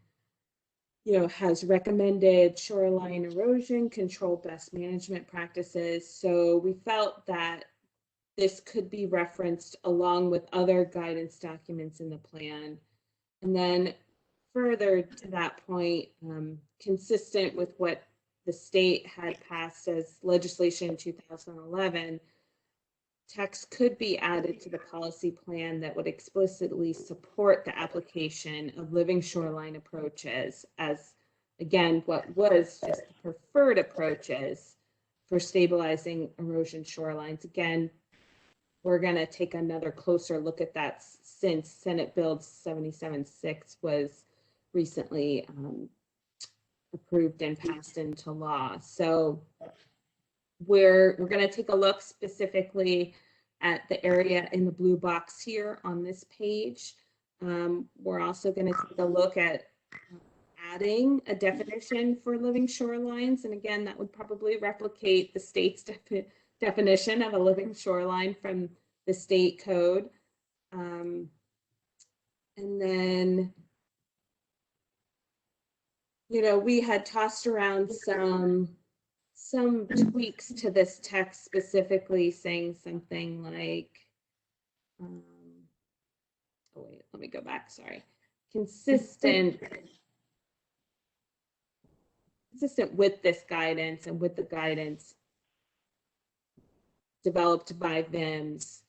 has recommended shoreline erosion control best management practices. So we felt that this could be referenced along with other guidance documents in the plan. And then further to that point, consistent with what the state had passed as legislation in 2011, text could be added to the policy plan that would explicitly support the application of living shoreline approaches as, again, what was just the preferred approaches for stabilizing erosion shorelines. Again, we're going to take another closer look at that since Senate Bill 77-6 was recently approved and passed into law. So we're going to take a look specifically at the area in the blue box here on this page. We're also going to take a look at adding a definition for living shorelines. And again, that would probably replicate the state's definition of a living shoreline from the state code. And then, we had tossed around some tweaks to this text, specifically saying something like, oh wait, let me go back, sorry. Consistent with this guidance and with the guidance developed by VIMS,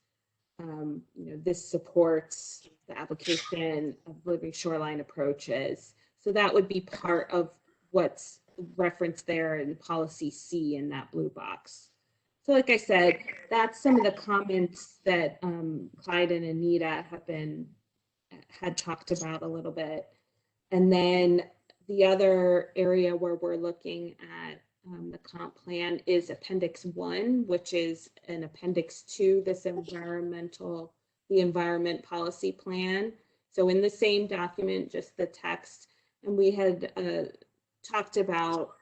this supports the application of living shoreline approaches. So that would be part of what's referenced there in policy C in that blue box. So like I said, that's some of the comments that Clyde and Anita had talked about a little bit. And then the other area where we're looking at the comp plan is Appendix 1, which is an appendix to this the environment policy plan. So in the same document, just the text, and we had talked about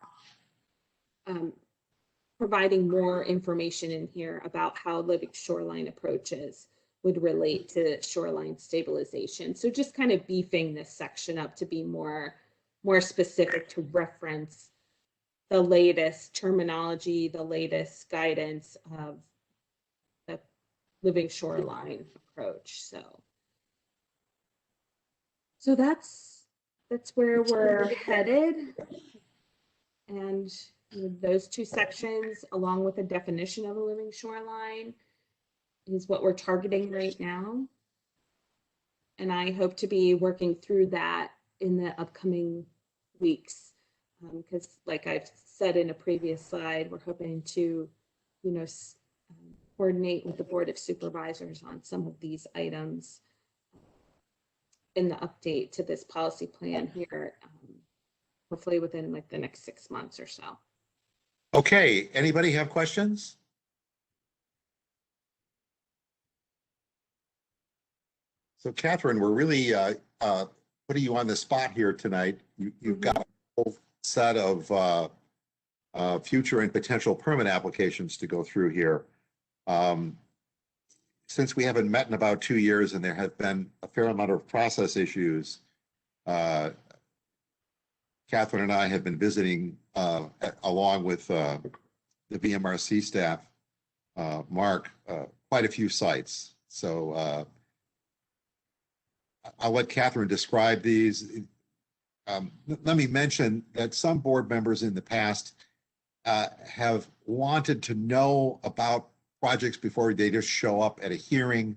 providing more information in here about how living shoreline approaches would relate to shoreline stabilization. So just kind of beefing this section up to be more specific, to reference the latest terminology, the latest guidance of the living shoreline approach. So that's where we're headed. And those two sections, along with a definition of a living shoreline, is what we're targeting right now. And I hope to be working through that in the upcoming weeks. Because like I've said in a previous slide, we're hoping to, coordinate with the Board of Supervisors on some of these items in the update to this policy plan here, hopefully within like the next 6 months or so. Okay, anybody have questions? So Catherine, we're really putting you on the spot here tonight. You've got a whole set of future and potential permit applications to go through here. since we haven't met in about 2 years and there have been a fair amount of process issues, Catherine and I have been visiting along with the VMRC staff, Mark, quite a few sites. So I'll let Catherine describe these. Let me mention that some board members in the past have wanted to know about projects before they just show up at a hearing.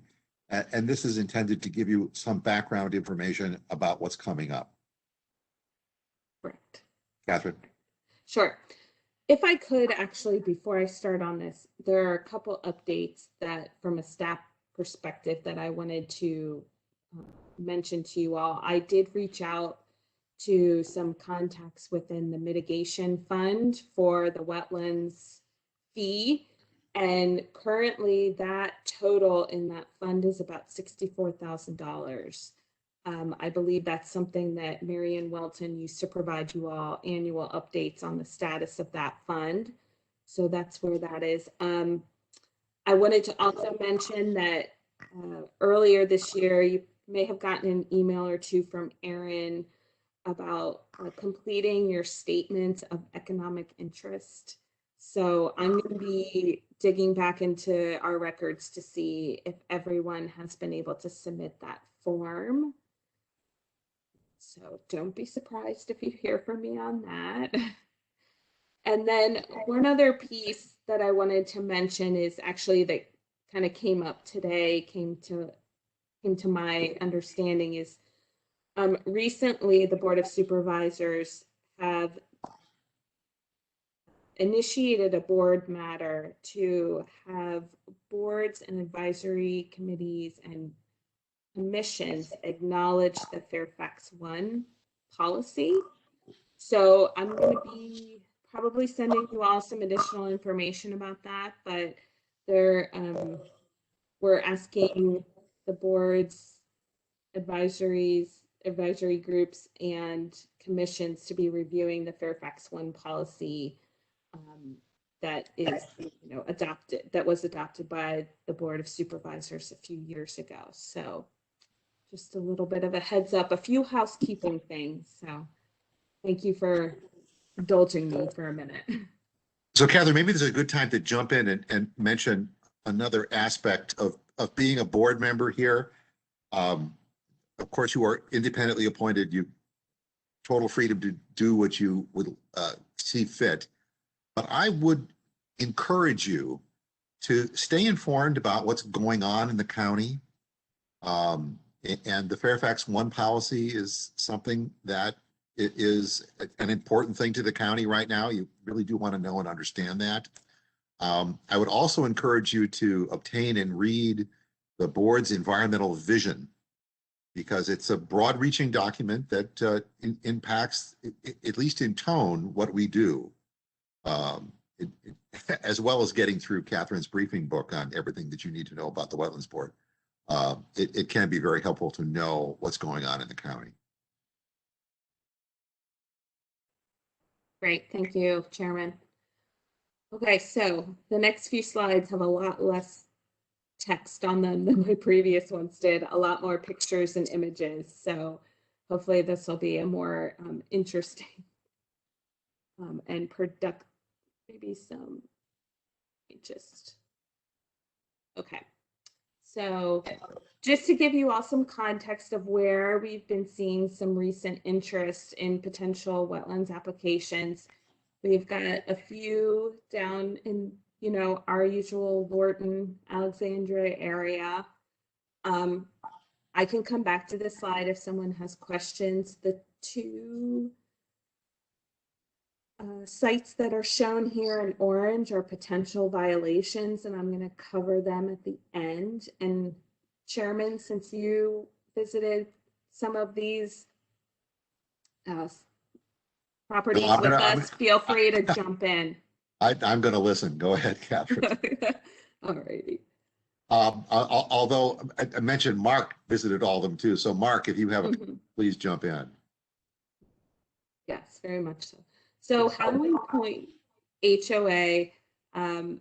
And this is intended to give you some background information about what's coming up. Correct. Catherine. Sure. If I could actually, before I start on this, there are a couple updates that from a staff perspective that I wanted to mention to you all. I did reach out to some contacts within the mitigation fund for the wetlands fee. And currently that total in that fund is about $64,000. I believe that's something that Marion Welton used to provide you all annual updates on the status of that fund. So that's where that is. I wanted to also mention that earlier this year, you may have gotten an email or two from Erin about completing your statement of economic interest. So I'm going to be digging back into our records to see if everyone has been able to submit that form. So don't be surprised if you hear from me on that. And then one other piece that I wanted to mention is actually that kind of came up today, came to my understanding is recently the Board of Supervisors have initiated a board matter to have boards and advisory committees and commissions acknowledge the Fairfax 1 policy. So I'm going to be probably sending you all some additional information about that, but we're asking the boards, advisory groups, and commissions to be reviewing the Fairfax 1 policy that is, that was adopted by the Board of Supervisors a few years ago. So just a little bit of a heads up, a few housekeeping things. So thank you for indulging me for a minute. So Catherine, maybe this is a good time to jump in and mention another aspect of being a board member here. Of course, you are independently appointed. You total freedom to do what you would see fit. But I would encourage you to stay informed about what's going on in the county. And the Fairfax 1 policy is something that is an important thing to the county right now. You really do want to know and understand that. I would also encourage you to obtain and read the board's environmental vision, because it's a broad-reaching document that impacts, at least in tone, what we do, as well as getting through Catherine's briefing book on everything that you need to know about the Wetlands Board. It can be very helpful to know what's going on in the county. Great, thank you, Chairman. Okay, so the next few slides have a lot less text on them than my previous ones did, a lot more pictures and images. So hopefully this will be a more interesting and productive, maybe some, okay. So just to give you all some context of where we've been seeing some recent interest in potential wetlands applications, we've got a few down in, our usual Lorton, Alexandria area. I can come back to this slide if someone has questions. The two sites that are shown here in orange are potential violations, and I'm going to cover them at the end. And Chairman, since you visited some of these properties with us, feel free to jump in. I'm going to listen. Go ahead, Catherine. All righty. Although I mentioned Mark visited all of them too. So Mark, if you have, please jump in. Yes, very much so. So Howling Point HOA has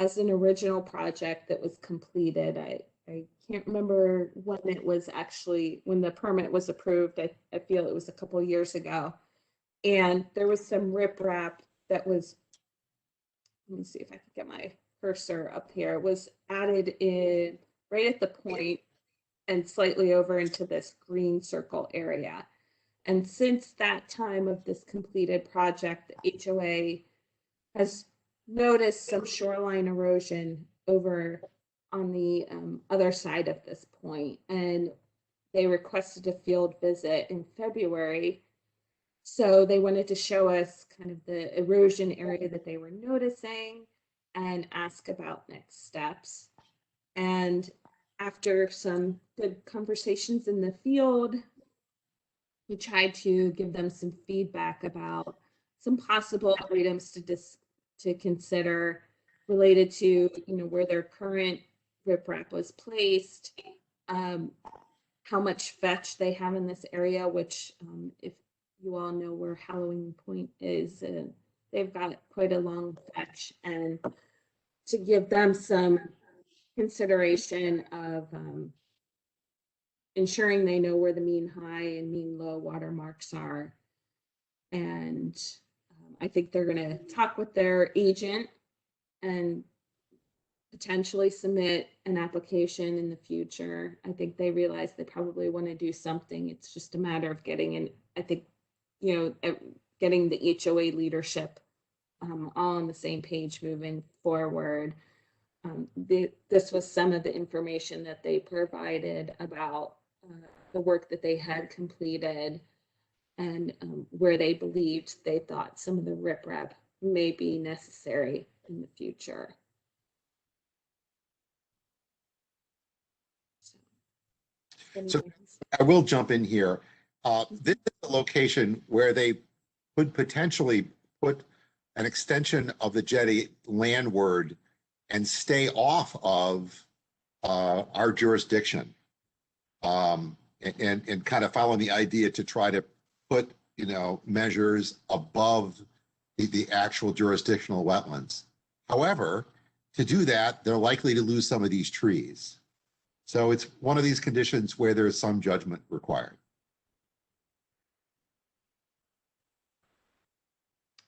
has an original project that was completed. I can't remember when it was actually, when the permit was approved. I feel it was a couple years ago. And there was some riprap that was, let me see if I can get my cursor up here, was added in right at the point and slightly over into this green circle area. And since that time of this completed project, the HOA has noticed some shoreline erosion over on the other side of this point, and they requested a field visit in February. So they wanted to show us kind of the erosion area that they were noticing and ask about next steps. And after some good conversations in the field, we tried to give them some feedback about some possible items to consider related to, you know, where their current riprap was placed, how much fetch they have in this area, which if you all know where Halloween Point is, they've got quite a long fetch, and to give them some consideration of ensuring they know where the mean high and mean low water marks are. And I think they're going to talk with their agent and potentially submit an application in the future. I think they realize they probably want to do something. It's just a matter of getting in, I think, you know, getting the HOA leadership all on the same page moving forward. This was some of the information that they provided about the work that they had completed and where they believed they thought some of the riprap may be necessary in the future. So I will jump in here. This is a location where they could potentially put an extension of the jetty landward and stay off of our jurisdiction, and kind of following the idea to try to put, you know, measures above the actual jurisdictional wetlands. However, to do that, they're likely to lose some of these trees. So it's one of these conditions where there is some judgment required.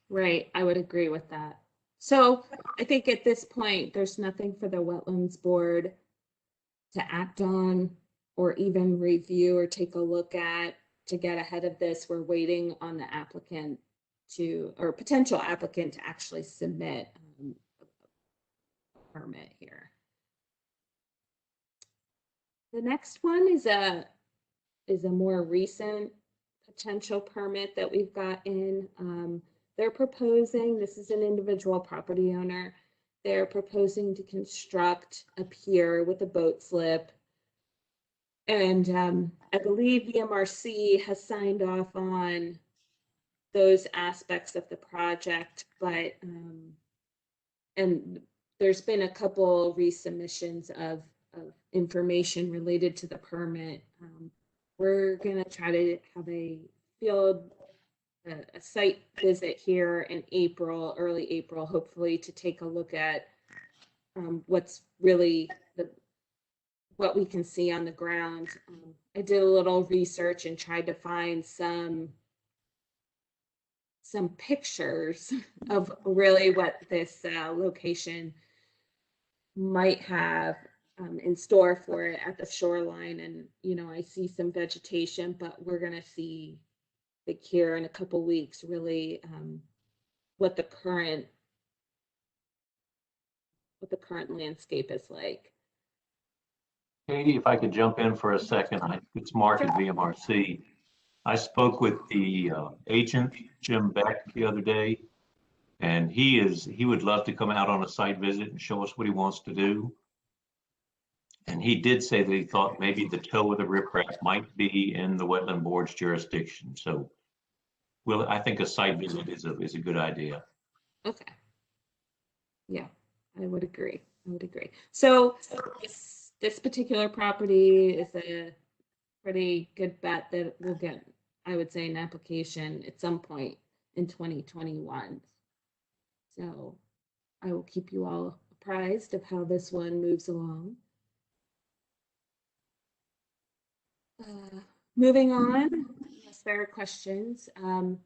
Right, I would agree with that. So I think at this point, there's nothing for the Wetlands Board to act on or even review or take a look at to get ahead of this. We're waiting on the applicant to, or potential applicant to actually submit a permit here. The next one is a more recent potential permit that we've got in. They're proposing, this is an individual property owner, they're proposing to construct a pier with a boat slip. And I believe the MRC has signed off on those aspects of the project, but and there's been a couple resubmissions of information related to the permit. We're going to try to have a site visit here in April, early April, hopefully, to take a look at what's really what we can see on the ground. I did a little research and tried to find some pictures of really what this location might have in store for it at the shoreline. And, you know, I see some vegetation, but we're going to see here in a couple weeks really what the current landscape is like. Katie, if I could jump in for a second, it's Mark at VMRC. I spoke with the agent, Jim Beck, the other day, and he would love to come out on a site visit and show us what he wants to do. And he did say that he thought maybe the toe of the riprap might be in the Wetland Board's jurisdiction. So, well, I think a site visit is a good idea. Okay. Yeah, I would agree. So this particular property is a pretty good bet that we'll get, I would say, an application at some point in 2021. So I will keep you all apprised of how this one moves along. Moving on, unless there are questions. Alan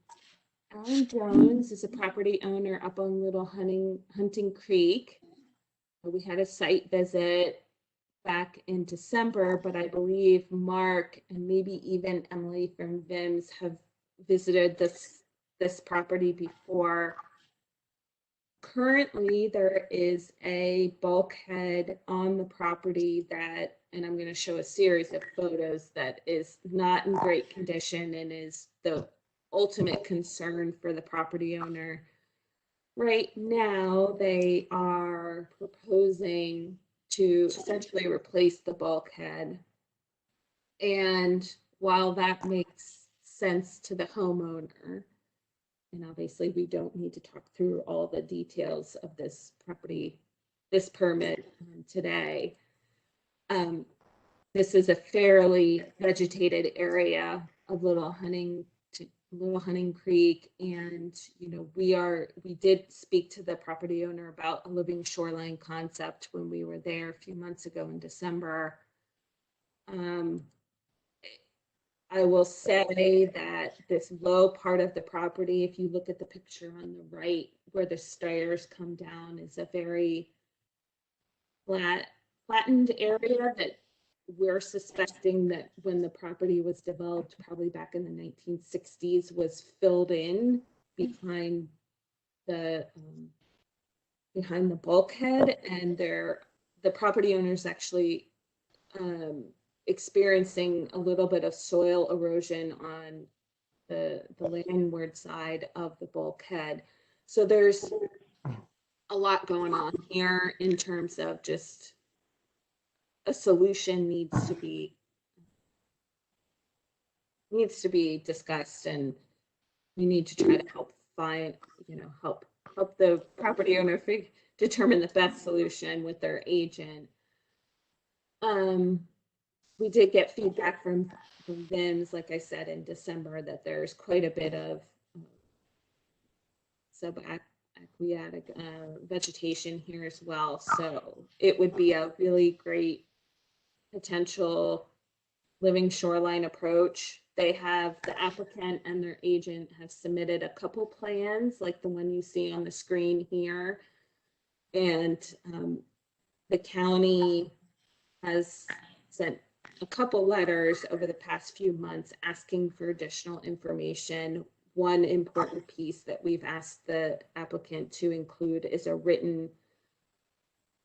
Jones is a property owner up on Little Hunting Creek. We had a site visit back in December, but I believe Mark and maybe even Emily from VIMS have visited this property before. Currently, there is a bulkhead on the property that, and I'm going to show a series of photos, that is not in great condition and is the ultimate concern for the property owner. Right now, they are proposing to essentially replace the bulkhead. And while that makes sense to the homeowner, and obviously we don't need to talk through all the details of this property, this permit today. This is a fairly vegetated area of Little Hunting Creek, and we did speak to the property owner about a living shoreline concept when we were there a few months ago in December. I will say that this low part of the property, if you look at the picture on the right where the stairs come down, is a very flattened area that we're suspecting that when the property was developed, probably back in the 1960s, was filled in behind the bulkhead, and the property owners actually experiencing a little bit of soil erosion on the landward side of the bulkhead. So there's a lot going on here in terms of just a solution needs to be discussed, and we need to try to help the property owner determine the best solution with their agent. We did get feedback from VIMS, like I said, in December, that there's quite a bit of subaquatic vegetation here as well. So it would be a really great potential living shoreline approach. The applicant and their agent have submitted a couple plans, like the one you see on the screen here. And the county has sent a couple letters over the past few months asking for additional information. One important piece that we've asked the applicant to include is a written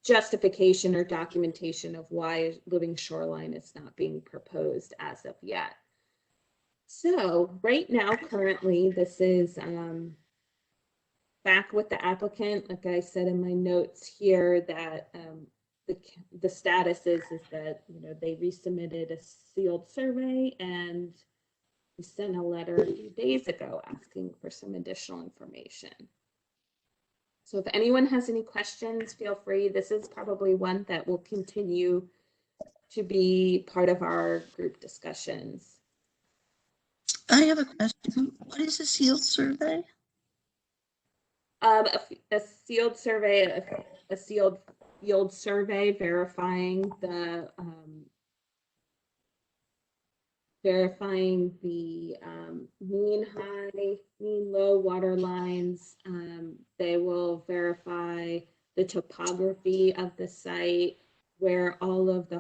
justification or documentation of why living shoreline is not being proposed as of yet. So right now, currently, this is back with the applicant. Like I said in my notes here, that the status is that they resubmitted a sealed survey, and we sent a letter a few days ago asking for some additional information. So if anyone has any questions, feel free. This is probably one that will continue to be part of our group discussions. I have a question. What is a sealed survey? A sealed survey, a sealed field survey verifying the mean high, mean low water lines. They will verify the topography of the site, where all of the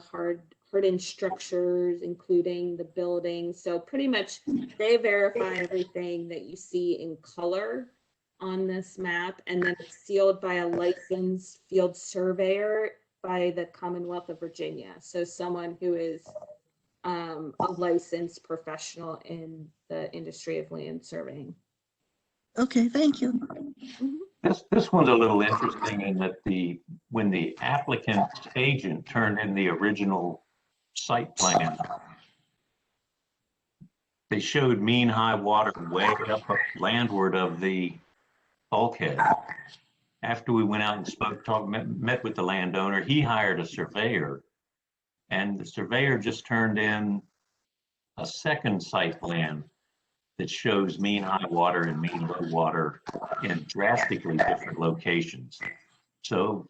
hardened structures, including the building. So pretty much they verify everything that you see in color on this map, and then it's sealed by a licensed field surveyor by the Commonwealth of Virginia. So someone who is a licensed professional in the industry of land surveying. Okay, thank you. This one's a little interesting in that when the applicant's agent turned in the original site plan, they showed mean high water way up landward of the bulkhead. After we went out and met with the landowner, he hired a surveyor, and the surveyor just turned in a second site plan that shows mean high water and mean low water in drastically different locations. So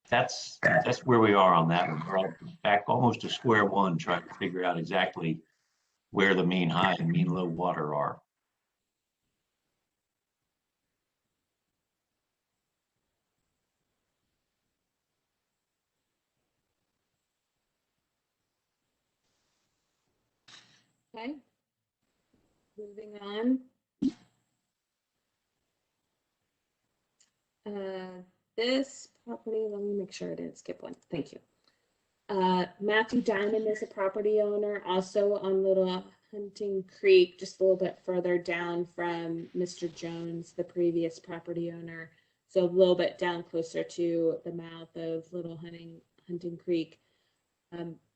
that's where we are on that one. We're back almost to square one, trying to figure out exactly where the mean high and mean low water are. Okay. Moving on. This property, let me make sure I didn't skip one. Thank you. Matthew Diamond is a property owner, also on Little Hunting Creek, just a little bit further down from Mr. Jones, the previous property owner. So a little bit down closer to the mouth of Little Hunting Creek.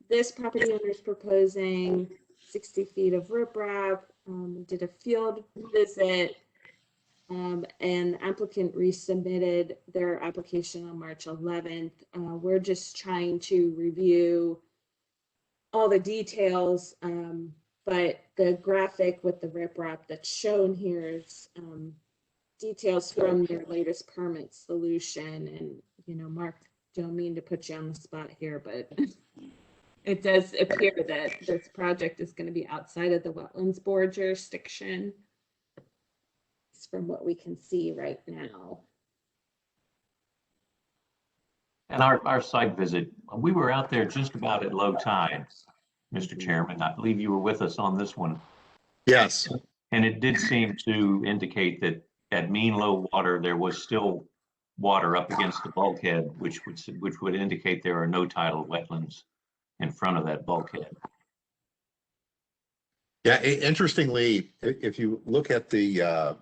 This property owner is proposing 60 feet of riprap, did a field visit, and applicant resubmitted their application on March 11th. We're just trying to review all the details, but the graphic with the riprap that's shown here is details from their latest permit solution. And, you know, Mark, don't mean to put you on the spot here, but it does appear that this project is going to be outside of the Wetlands Board jurisdiction, from what we can see right now. And our site visit, we were out there just about at low tide, Mr. Chairman. I believe you were with us on this one. Yes. And it did seem to indicate that at mean low water, there was still water up against the bulkhead, which would indicate there are no tidal wetlands in front of that bulkhead. Yeah, interestingly, if you look at the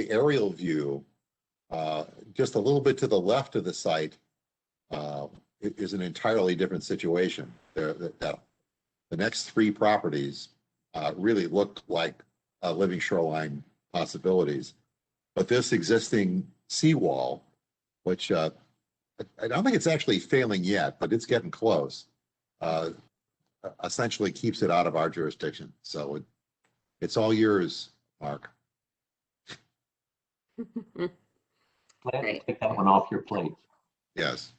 aerial view, just a little bit to the left of the site, it is an entirely different situation. The next three properties really look like living shoreline possibilities. But this existing seawall, which I don't think it's actually failing yet, but it's getting close, essentially keeps it out of our jurisdiction. So it's all yours, Mark. Glad to take that one off your plate. Yes.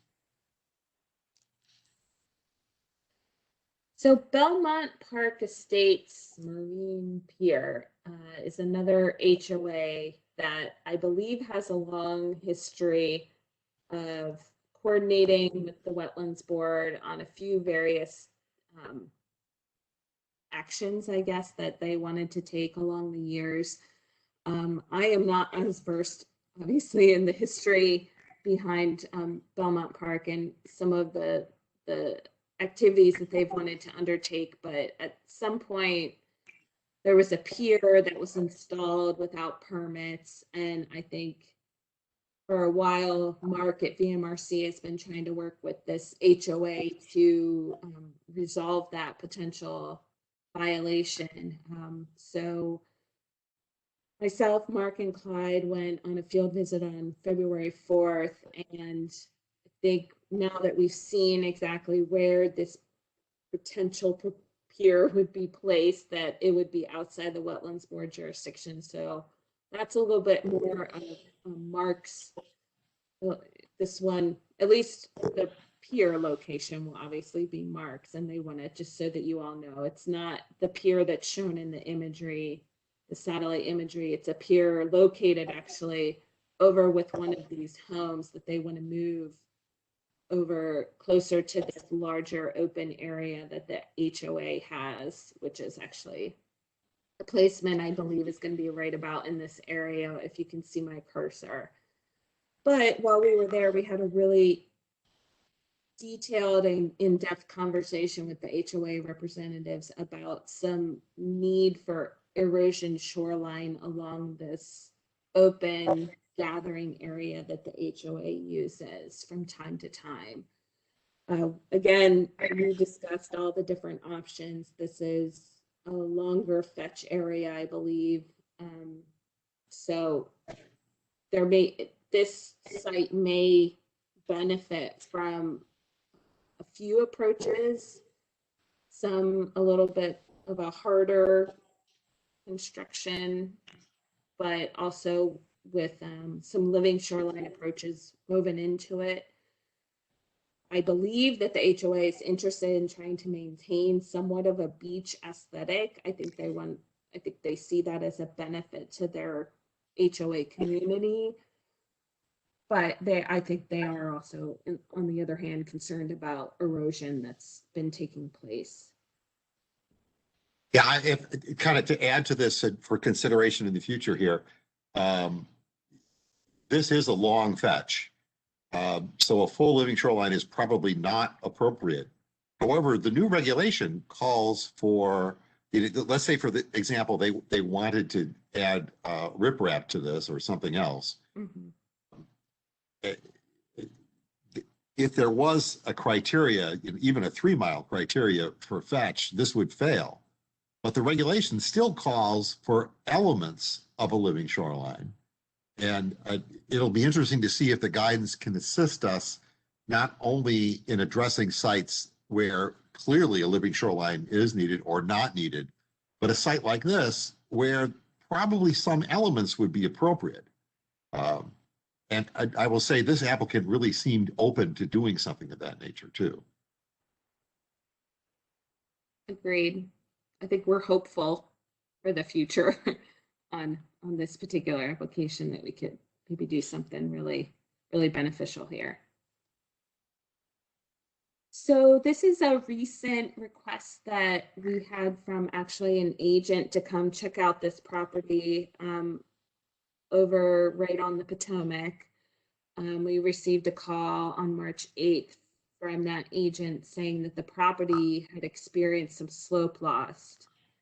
So Belmont Park Estates Marine Pier is another HOA that I believe has a long history of coordinating with the Wetlands Board on a few various actions, I guess, that they wanted to take along the years. I am not as versed, obviously, in the history behind Belmont Park and some of the activities that they've wanted to undertake, but at some point there was a pier that was installed without permits, and I think for a while Mark at VMRC has been trying to work with this HOA to resolve that potential violation. So myself, Mark, and Clyde went on a field visit on February 4th, and I think now that we've seen exactly where this potential pier would be placed, that it would be outside the Wetlands Board jurisdiction. So that's a little bit more of Mark's, this one, at least the pier location will obviously be Mark's, and they want to, just so that you all know, it's not the pier that's shown in the imagery, the satellite imagery. It's a pier located actually over with one of these homes that they want to move over closer to this larger open area that the HOA has, which is actually the placement, I believe, is going to be right about in this area, if you can see my cursor. But while we were there, we had a really detailed and in-depth conversation with the HOA representatives about some need for erosion shoreline along this open gathering area that the HOA uses from time to time. Again, we discussed all the different options. This is a longer fetch area, I believe. So this site may benefit from a few approaches, some a little bit of a harder construction, but also with some living shoreline approaches woven into it. I believe that the HOA is interested in trying to maintain somewhat of a beach aesthetic. I think they see that as a benefit to their HOA community. But I think they are also, on the other hand, concerned about erosion that's been taking place. Yeah, if kind of to add to this for consideration in the future here, this is a long fetch. So a full living shoreline is probably not appropriate. However, the new regulation calls for, let's say for the example, they wanted to add riprap to this or something else. Mhm. If there was a criteria, even a 3-mile criteria for fetch, this would fail. But the regulation still calls for elements of a living shoreline. And it'll be interesting to see if the guidance can assist us not only in addressing sites where clearly a living shoreline is needed or not needed, but a site like this where probably some elements would be appropriate. And I will say this applicant really seemed open to doing something of that nature too. Agreed. I think we're hopeful for the future on this particular application that we could maybe do something really, really beneficial here. So this is a recent request that we had from actually an agent to come check out this property over right on the Potomac. We received a call on March 8th from that agent saying that the property had experienced some slope loss.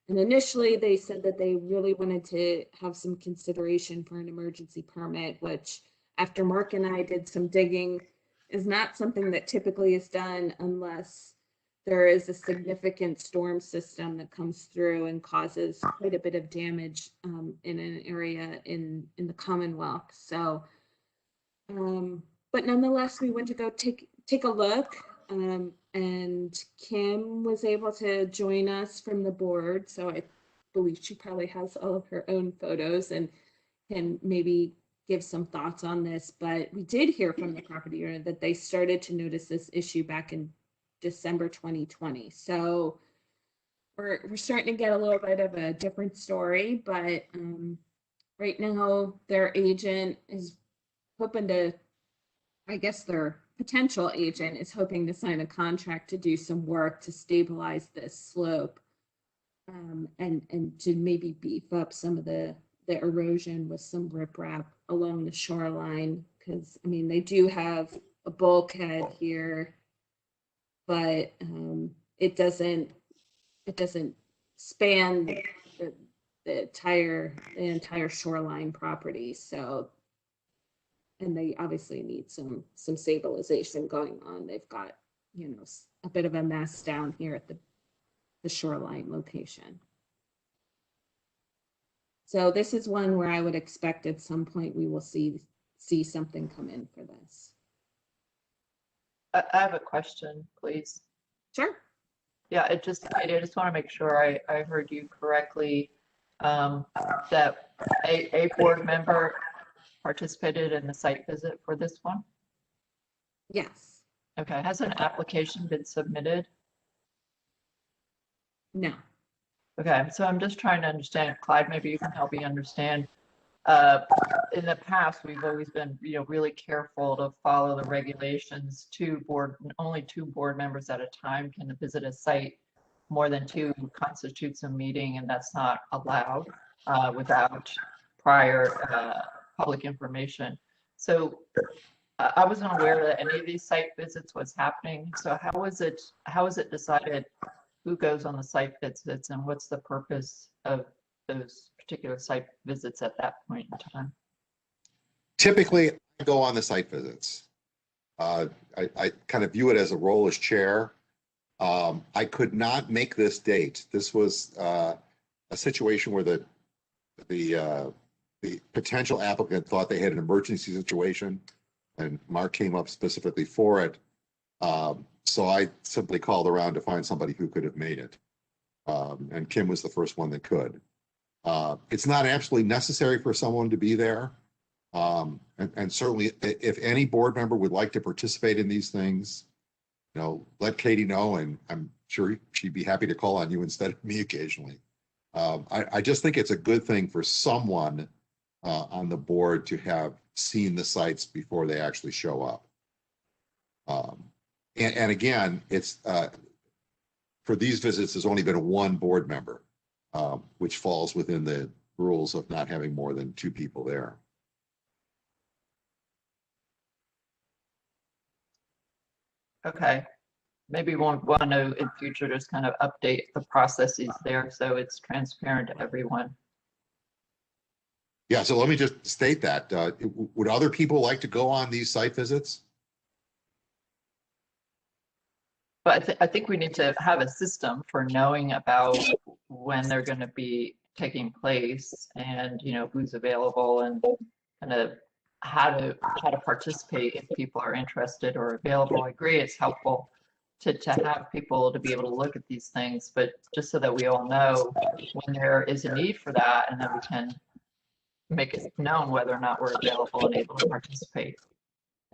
And initially they said that they really wanted to have some consideration for an emergency permit, which after Mark and I did some digging is not something that typically is done unless there is a significant storm system that comes through and causes quite a bit of damage in an area in the Commonwealth. So, but nonetheless, we went to go take a look, and Kim was able to join us from the board. So I believe she probably has all of her own photos and can maybe give some thoughts on this. But we did hear from the property owner that they started to notice this issue back in December 2020. So we're starting to get a little bit of a different story, but right now their agent is hoping to, I guess their potential agent is hoping to sign a contract to do some work to stabilize this slope, and to maybe beef up some of the erosion with some riprap along the shoreline. Because I mean, they do have a bulkhead here, but it doesn't span the entire shoreline property. So, and they obviously need some stabilization going on. They've got, you know, a bit of a mess down here at the shoreline location. So this is one where I would expect at some point we will see something come in for this. I have a question, please. Sure. Yeah, I just want to make sure I heard you correctly, that a board member participated in the site visit for this one? Yes. Okay, has an application been submitted? No. Okay, so I'm just trying to understand, Clyde, maybe you can help me understand. In the past, we've always been, really careful to follow the regulations. Only two board members at a time can visit a site. More than two constitutes a meeting, and that's not allowed without prior public information. So I wasn't aware that any of these site visits was happening. So how is it decided who goes on the site visits and what's the purpose of those particular site visits at that point in time? Typically, I go on the site visits. I kind of view it as a role as chair. I could not make this date. This was a situation where the potential applicant thought they had an emergency situation, and Mark came up specifically for it. So I simply called around to find somebody who could have made it. And Kim was the first one that could. It's not absolutely necessary for someone to be there. And certainly if any board member would like to participate in these things, let Katie know, and I'm sure she'd be happy to call on you instead of me occasionally. I just think it's a good thing for someone on the board to have seen the sites before they actually show up. And again, it's for these visits, there's only been one board member, which falls within the rules of not having more than 2 people there. Okay. Maybe we'll want to in future just kind of update the processes there so it's transparent to everyone. Yeah, so let me just state that. Would other people like to go on these site visits? But I think we need to have a system for knowing about when they're going to be taking place and, who's available and kind of how to participate if people are interested or available. I agree it's helpful to have people to be able to look at these things, but just so that we all know when there is a need for that, and then we can make it known whether or not we're available and able to participate.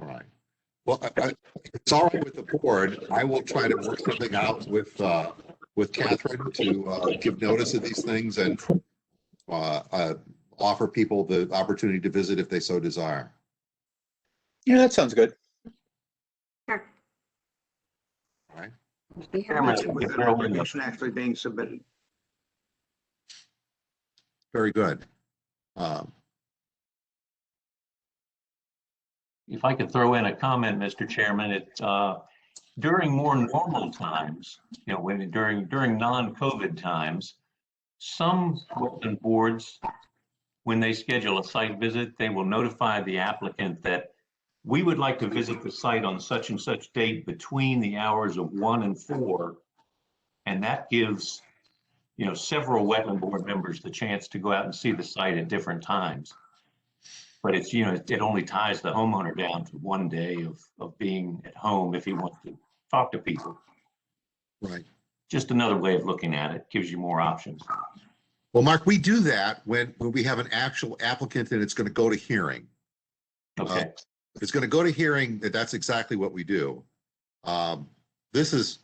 All right. Well, it's all right with the board. I will try to work something out with Catherine to give notice of these things and offer people the opportunity to visit if they so desire. Yeah, that sounds good. Sure. All right. We have Chairman, much- with the application actually being submitted. Very good. If I could throw in a comment, Mr. Chairman, during more normal times, during non-COVID times, some wetland boards, when they schedule a site visit, they will notify the applicant that we would like to visit the site on such and such date between the hours of 1 and 4. And that gives, several wetland board members the chance to go out and see the site at different times. But it's, it only ties the homeowner down to 1 day of being at home if he wants to talk to people. Right. Just another way of looking at it, gives you more options. Well, Mark, we do that when we have an actual applicant and it's going to go to hearing. Okay. If it's going to go to hearing, that's exactly what we do. This is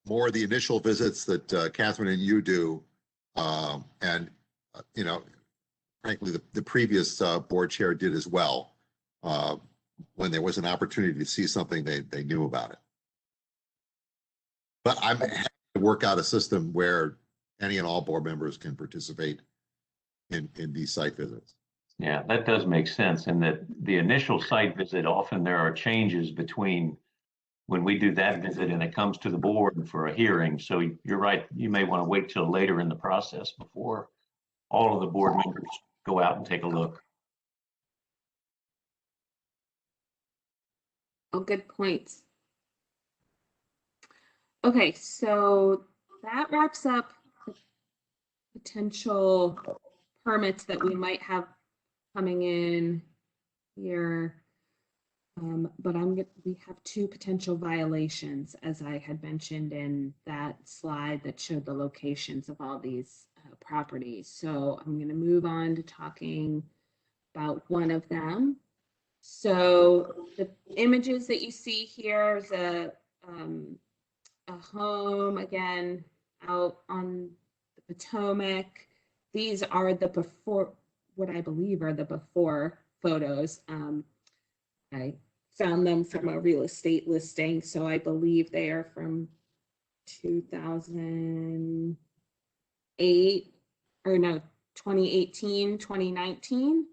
more the initial visits that Catherine and you do. Frankly, the previous board chair did as well, when there was an opportunity to see something they knew about it. But I'm happy to work out a system where any and all board members can participate in these site visits. Yeah, that does make sense. And that the initial site visit, often there are changes between when we do that visit and it comes to the board for a hearing. So you're right, you may want to wait till later in the process before all of the board members go out and take a look. Oh, good points. Okay, so that wraps up the potential permits that we might have coming in here. But we have 2 potential violations, as I had mentioned in that slide that showed the locations of all these properties. So I'm going to move on to talking about one of them. So the images that you see here is a home, again, out on the Potomac. These are the before, what I believe are the before photos. I found them from a real estate listing, so I believe they are from 2008, or no, 2018, 2019.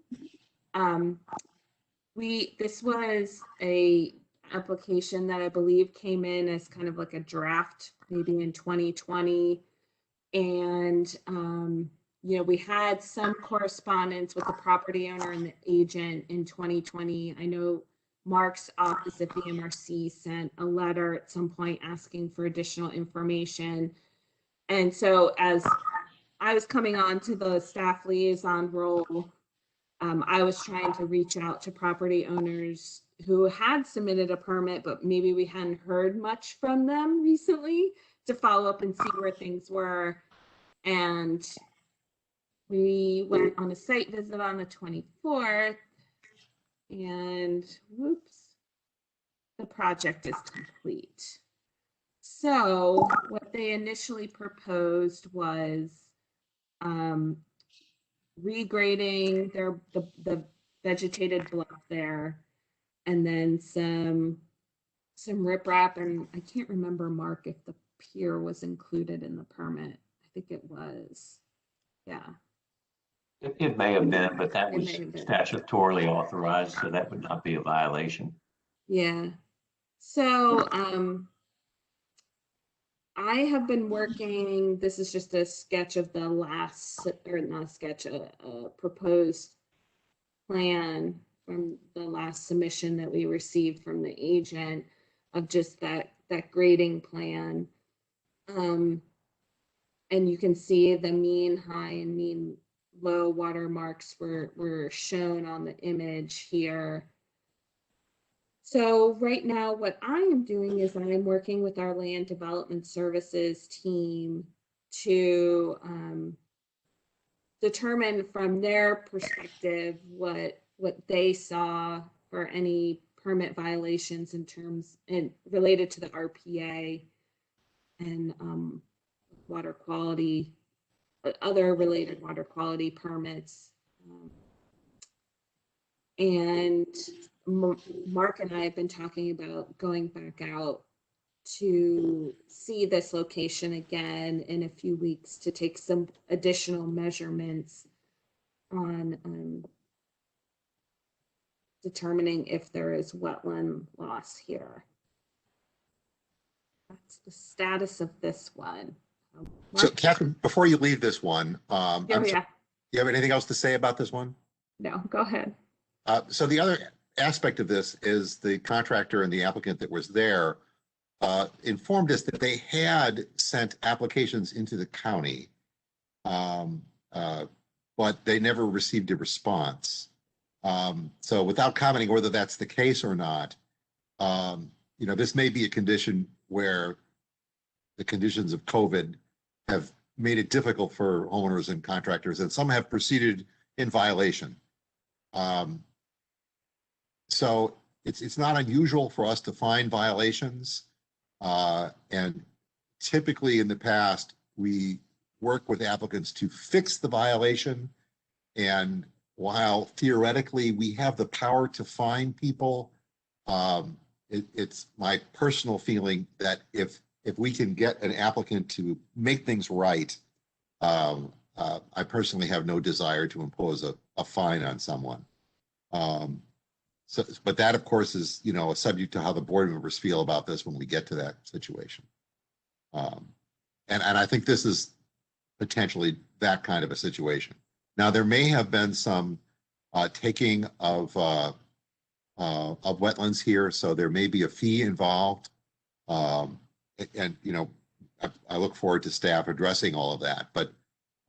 This was a application that I believe came in as kind of like a draft, maybe in 2020. And, we had some correspondence with the property owner and the agent in 2020. I know Mark's office at BMRC sent a letter at some point asking for additional information. And so as I was coming on to the staff liaison role, I was trying to reach out to property owners who had submitted a permit, but maybe we hadn't heard much from them recently, to follow up and see where things were. And we went on a site visit on the 24th, and whoops, the project is complete. So what they initially proposed was regrading the vegetated bluff there, and then some riprap, and I can't remember, Mark, if the pier was included in the permit. I think it was. Yeah. It may have been, but that It was may have been. statutorily authorized, so that would not be a violation. Yeah. So I have been working, this is just a sketch of the last, or not a sketch, a proposed plan from the last submission that we received from the agent of just that grading plan. And you can see the mean high and mean low water marks were shown on the image here. So right now, what I am doing is I am working with our land development services team to determine from their perspective what they saw for any permit violations in terms and related to the RPA and water quality, other related water quality permits. And Mark and I have been talking about going back out to see this location again in a few weeks to take some additional measurements on determining if there is wetland loss here. That's the status of this one. So Catherine, before you leave this one, Yeah. you have anything else to say about this one? No, go ahead. So the other aspect of this is the contractor and the applicant that was there informed us that they had sent applications into the county, but they never received a response. So without commenting whether that's the case or not, this may be a condition where the conditions of COVID have made it difficult for homeowners and contractors, and some have proceeded in violation. So it's not unusual for us to find violations. And typically in the past, we work with applicants to fix the violation. And while theoretically we have the power to fine people, it's my personal feeling that if we can get an applicant to make things right, I personally have no desire to impose a fine on someone. But that, of course, is, a subject to how the board members feel about this when we get to that situation. And I think this is potentially that kind of a situation. Now, there may have been some taking of wetlands here, so there may be a fee involved. I look forward to staff addressing all of that, but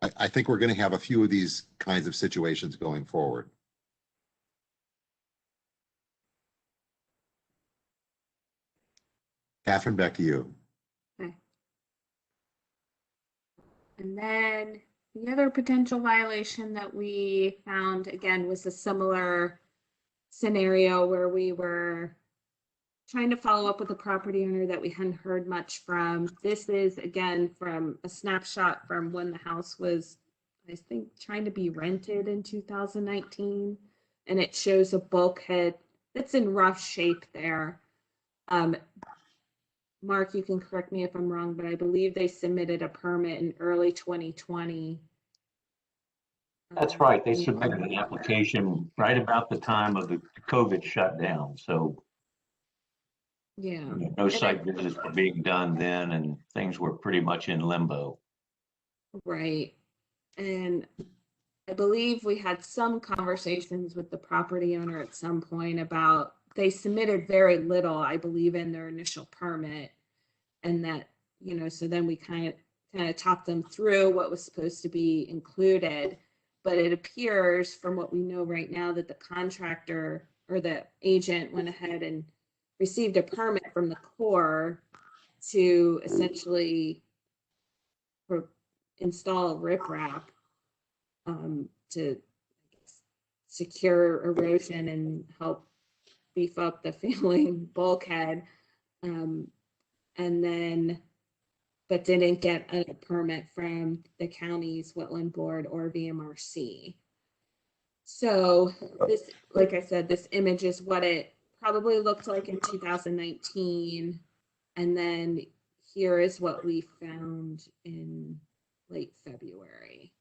I think we're going to have a few of these kinds of situations going forward. Catherine, back to you. Okay. And then the other potential violation that we found, again, was a similar scenario where we were trying to follow up with a property owner that we hadn't heard much from. This is, again, from a snapshot from when the house was, I think, trying to be rented in 2019. And it shows a bulkhead that's in rough shape there. Mark, you can correct me if I'm wrong, but I believe they submitted a permit in early 2020. That's right. They submitted an application right about the time of the COVID shutdown. So Yeah. no site visits were being done then, and things were pretty much in limbo. Right. And I believe we had some conversations with the property owner at some point about they submitted very little, I believe, in their initial permit. And that, so then we kind of talked them through what was supposed to be included. But it appears from what we know right now that the contractor or the agent went ahead and received a permit from the Corps to essentially install a riprap to secure erosion and help beef up the failing bulkhead, and then, but didn't get a permit from the county's wetland board or VMRC. So this, like I said, this image is what it probably looked like in 2019. And then here is what we found in late February.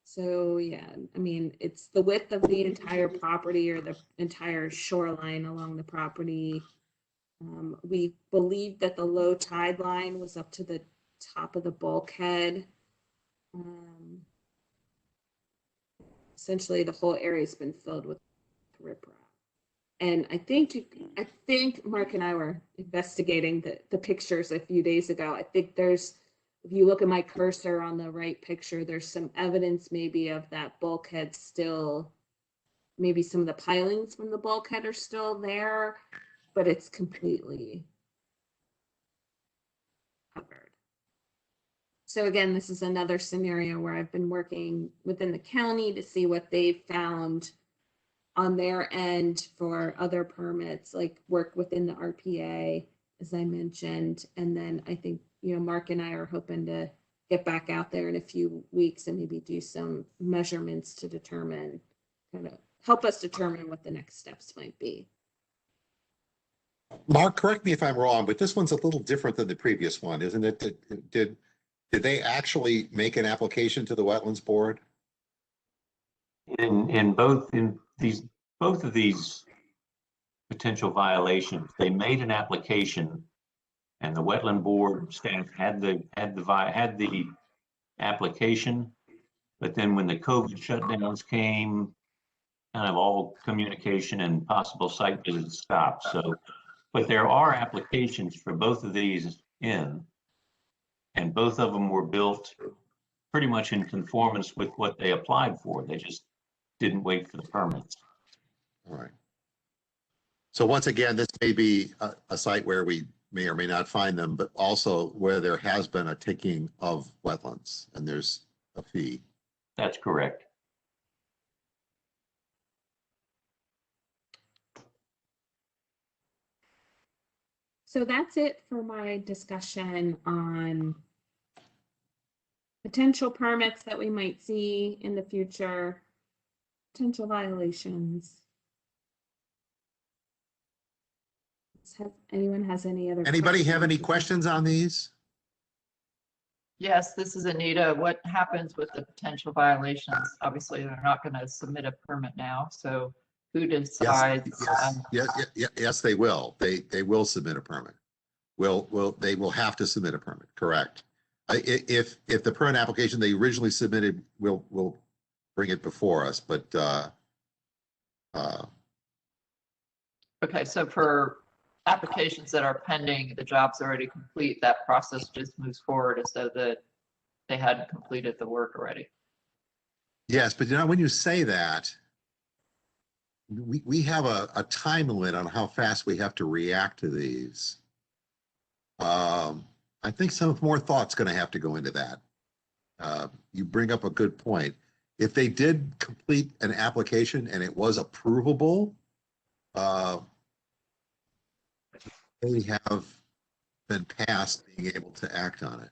So yeah, I mean, it's the width of the entire property or the entire shoreline along the property. We believe that the low tide line was up to the top of the bulkhead. Essentially, the whole area's been filled with riprap. And I think Mark and I were investigating the pictures a few days ago. I think there's, if you look at my cursor on the right picture, there's some evidence maybe of that bulkhead still, maybe some of the pilings from the bulkhead are still there, but it's completely covered. So again, this is another scenario where I've been working within the county to see what they've found on their end for other permits, like work within the RPA, as I mentioned. And then I think, Mark and I are hoping to get back out there in a few weeks and maybe do some measurements to determine, kind of help us determine what the next steps might be. Mark, correct me if I'm wrong, but this one's a little different than the previous one, isn't it? Did they actually make an application to the Wetlands Board? In both of these potential violations, they made an application, and the wetland board staff had the application, but then when the COVID shutdowns came, kind of all communication and possible site visits stopped. So, but there are applications for both of these in, and both of them were built pretty much in conformance with what they applied for. They just didn't wait for the permits. All right. So once again, this may be a site where we may or may not find them, but also where there has been a taking of wetlands and there's a fee. That's correct. So that's it for my discussion on potential permits that we might see in the future, potential violations. Anyone has any other? Anybody have any questions on these? Yes, this is Anita. What happens with the potential violations? Obviously, they're not going to submit a permit now. So who decides? Yes, they will. They will submit a permit. They will have to submit a permit, correct. If the permit application they originally submitted, we'll bring it before us, but okay, so for applications that are pending, the job's already complete, that process just moves forward as though that they hadn't completed the work already. yes, but when you say that, we have a time limit on how fast we have to react to these. I think some more thought's going to have to go into that. You bring up a good point. If they did complete an application and it was approvable, they have been past being able to act on it.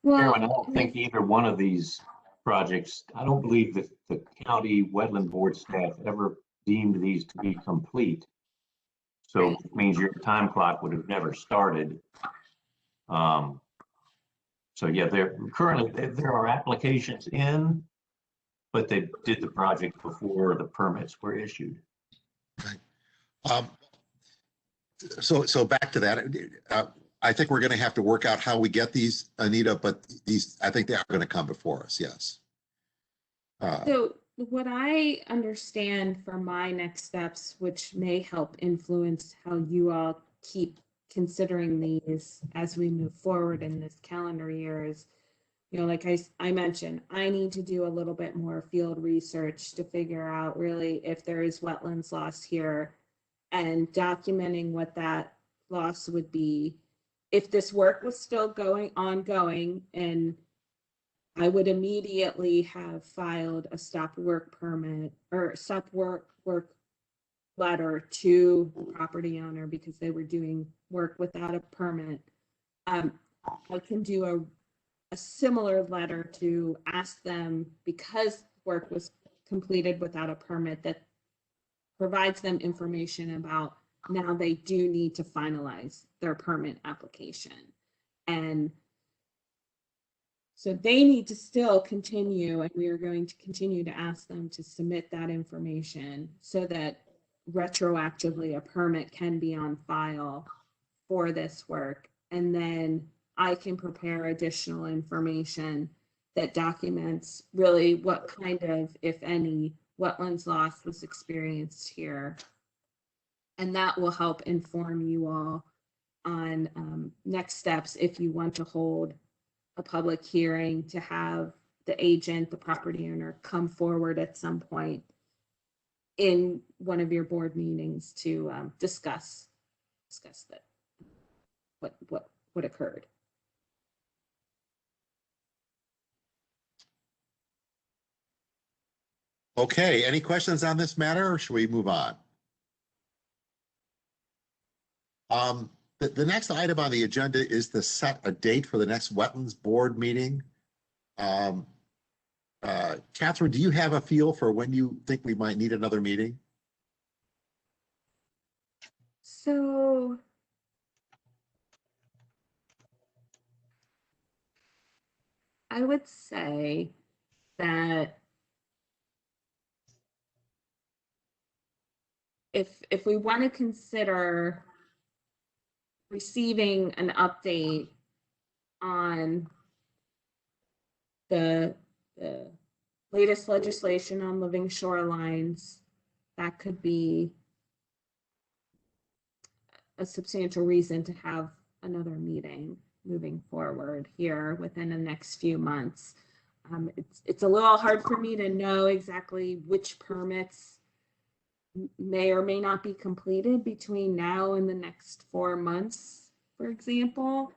Well, I don't think either one of these projects, I don't believe that the county wetland board staff ever deemed these to be complete. So it means your time clock would have never started. So yeah, there are applications in, but they did the project before the permits were issued. Right. So back to that. I think we're going to have to work out how we get these, Anita, but these, I think they are going to come before us. Yes. So what I understand for my next steps, which may help influence how you all keep considering these as we move forward in this calendar year, is, like I mentioned, I need to do a little bit more field research to figure out really if there is wetlands loss here, and documenting what that loss would be if this work was still ongoing, and I would immediately have filed a stop work permit or stop work letter to the property owner because they were doing work without a permit. I can do a similar letter to ask them, because work was completed without a permit, that provides them information about now they do need to finalize their permit application. And so they need to still continue, and we are going to continue to ask them to submit that information so that retroactively a permit can be on file for this work. And then I can prepare additional information that documents really what kind of, if any, wetlands loss was experienced here. And that will help inform you all on next steps if you want to hold a public hearing, to have the agent, the property owner, come forward at some point in one of your board meetings to discuss that what occurred. Okay, any questions on this matter, or should we move on? The next item on the agenda is to set a date for the next Wetlands Board meeting. Catherine, do you have a feel for when you think we might need another meeting? So I would say that if we want to consider receiving an update on the latest legislation on living shorelines, that could be a substantial reason to have another meeting moving forward here within the next few months. It's a little hard for me to know exactly which permits may or may not be completed between now and the next 4 months, for example.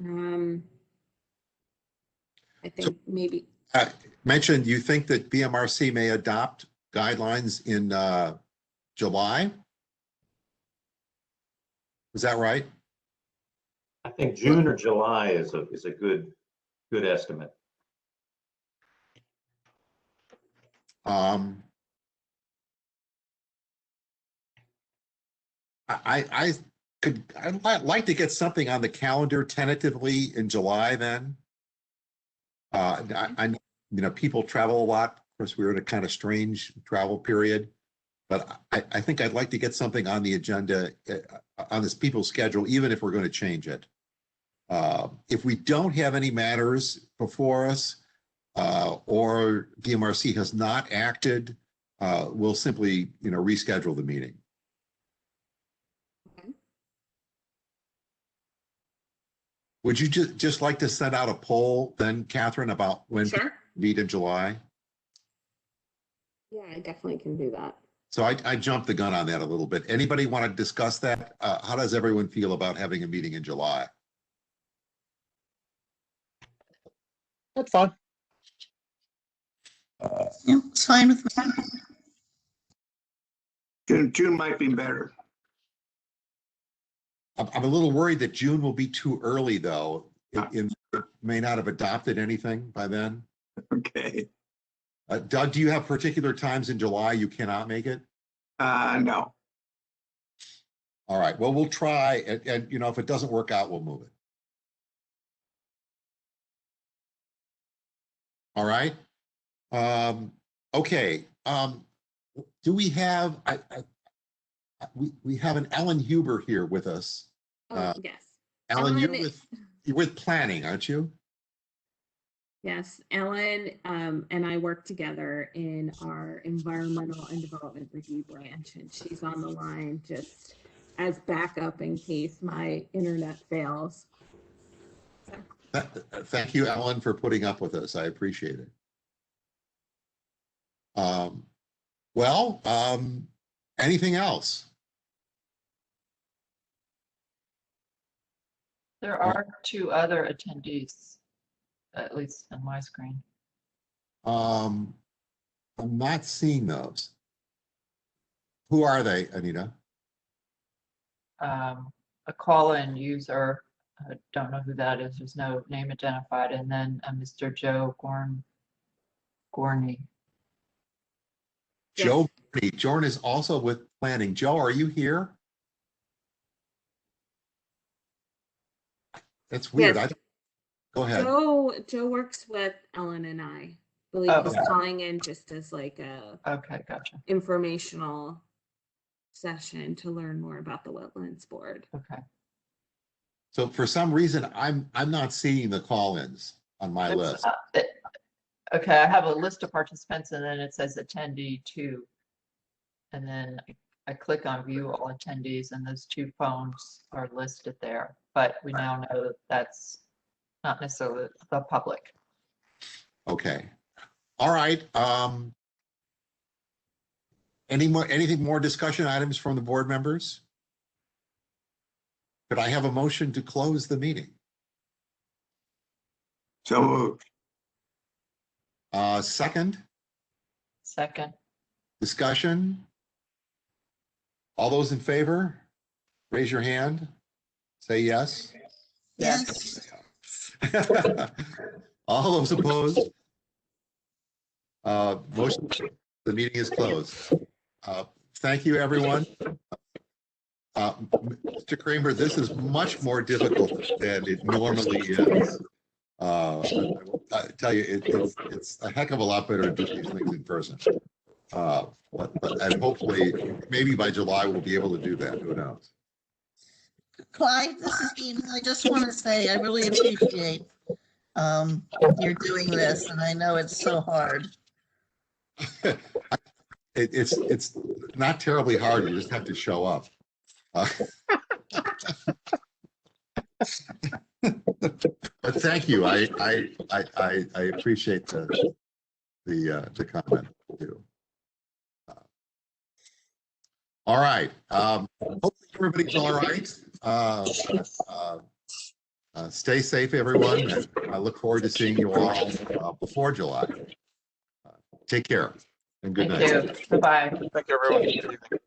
I think maybe. Mentioned you think that BMRC may adopt guidelines in July? Is that right? I think June or July is a good estimate. I'd like to get something on the calendar tentatively in July then. I people travel a lot. Of course, we're in a kind of strange travel period, but I think I'd like to get something on the agenda on this people's schedule, even if we're going to change it. If we don't have any matters before us, or BMRC has not acted, we'll simply, reschedule the meeting. Okay. Would you just like to send out a poll then, Catherine, about when Sure. meet in July? Yeah, I definitely can do that. So I jumped the gun on that a little bit. Anybody want to discuss that? How does everyone feel about having a meeting in July? That's fine. Yeah, it's fine with me. June might be better. I'm a little worried that June will be too early, though. It may not have adopted anything by then. Okay. Doug, do you have particular times in July you cannot make it? No. All right. Well, we'll try, and if it doesn't work out, we'll move it. All right. Okay. Do we have? We have an Ellen Huber here with us. Yes. Ellen, you're with planning, aren't you? Yes, Ellen and I work together in our environmental and development review branch, and she's on the line just as backup in case my internet fails. So. Thank you, Ellen, for putting up with us. I appreciate it. Anything else? There are two other attendees. at least on my screen. I'm not seeing those. Who are they, Anita? A call-in user, I don't know who that is, there's no name identified, and then Mr. Joe Gorney. Yes. Joe, Jordan is also with planning. Joe, are you here? That's weird. Yes. Go ahead. Joe works with Ellen and I. Believe Oh, he's okay. calling in just as like a Okay, gotcha. informational session to learn more about the Wetlands Board. Okay. So for some reason, I'm not seeing the call-ins on my list. Okay, I have a list of participants and then it says attendee 2. And then I click on view all attendees and those 2 phones are listed there. But we now know that that's not necessarily the public. Okay. All right. Anything more discussion items from the board members? Could I have a motion to close the meeting? So moved. Second, Second. discussion. All those in favor, raise your hand. Say yes. Yes. All those opposed? Motion, the meeting is closed. Thank you, everyone. Mr. Kramer, this is much more difficult than it normally is. I tell you, it's a heck of a lot better to do these things in person. And hopefully, maybe by July, we'll be able to do that. Who knows? Clyde, this is Dina. I just want to say I really appreciate you're doing this, and I know it's so hard. It's not terribly hard. You just have to show up. But thank you. I appreciate the comment too. All right. Hopefully everybody's all right. Stay safe, everyone. And I look forward to seeing you all before July. Take care and good night. Thank you. Bye-bye. Thank you, everyone.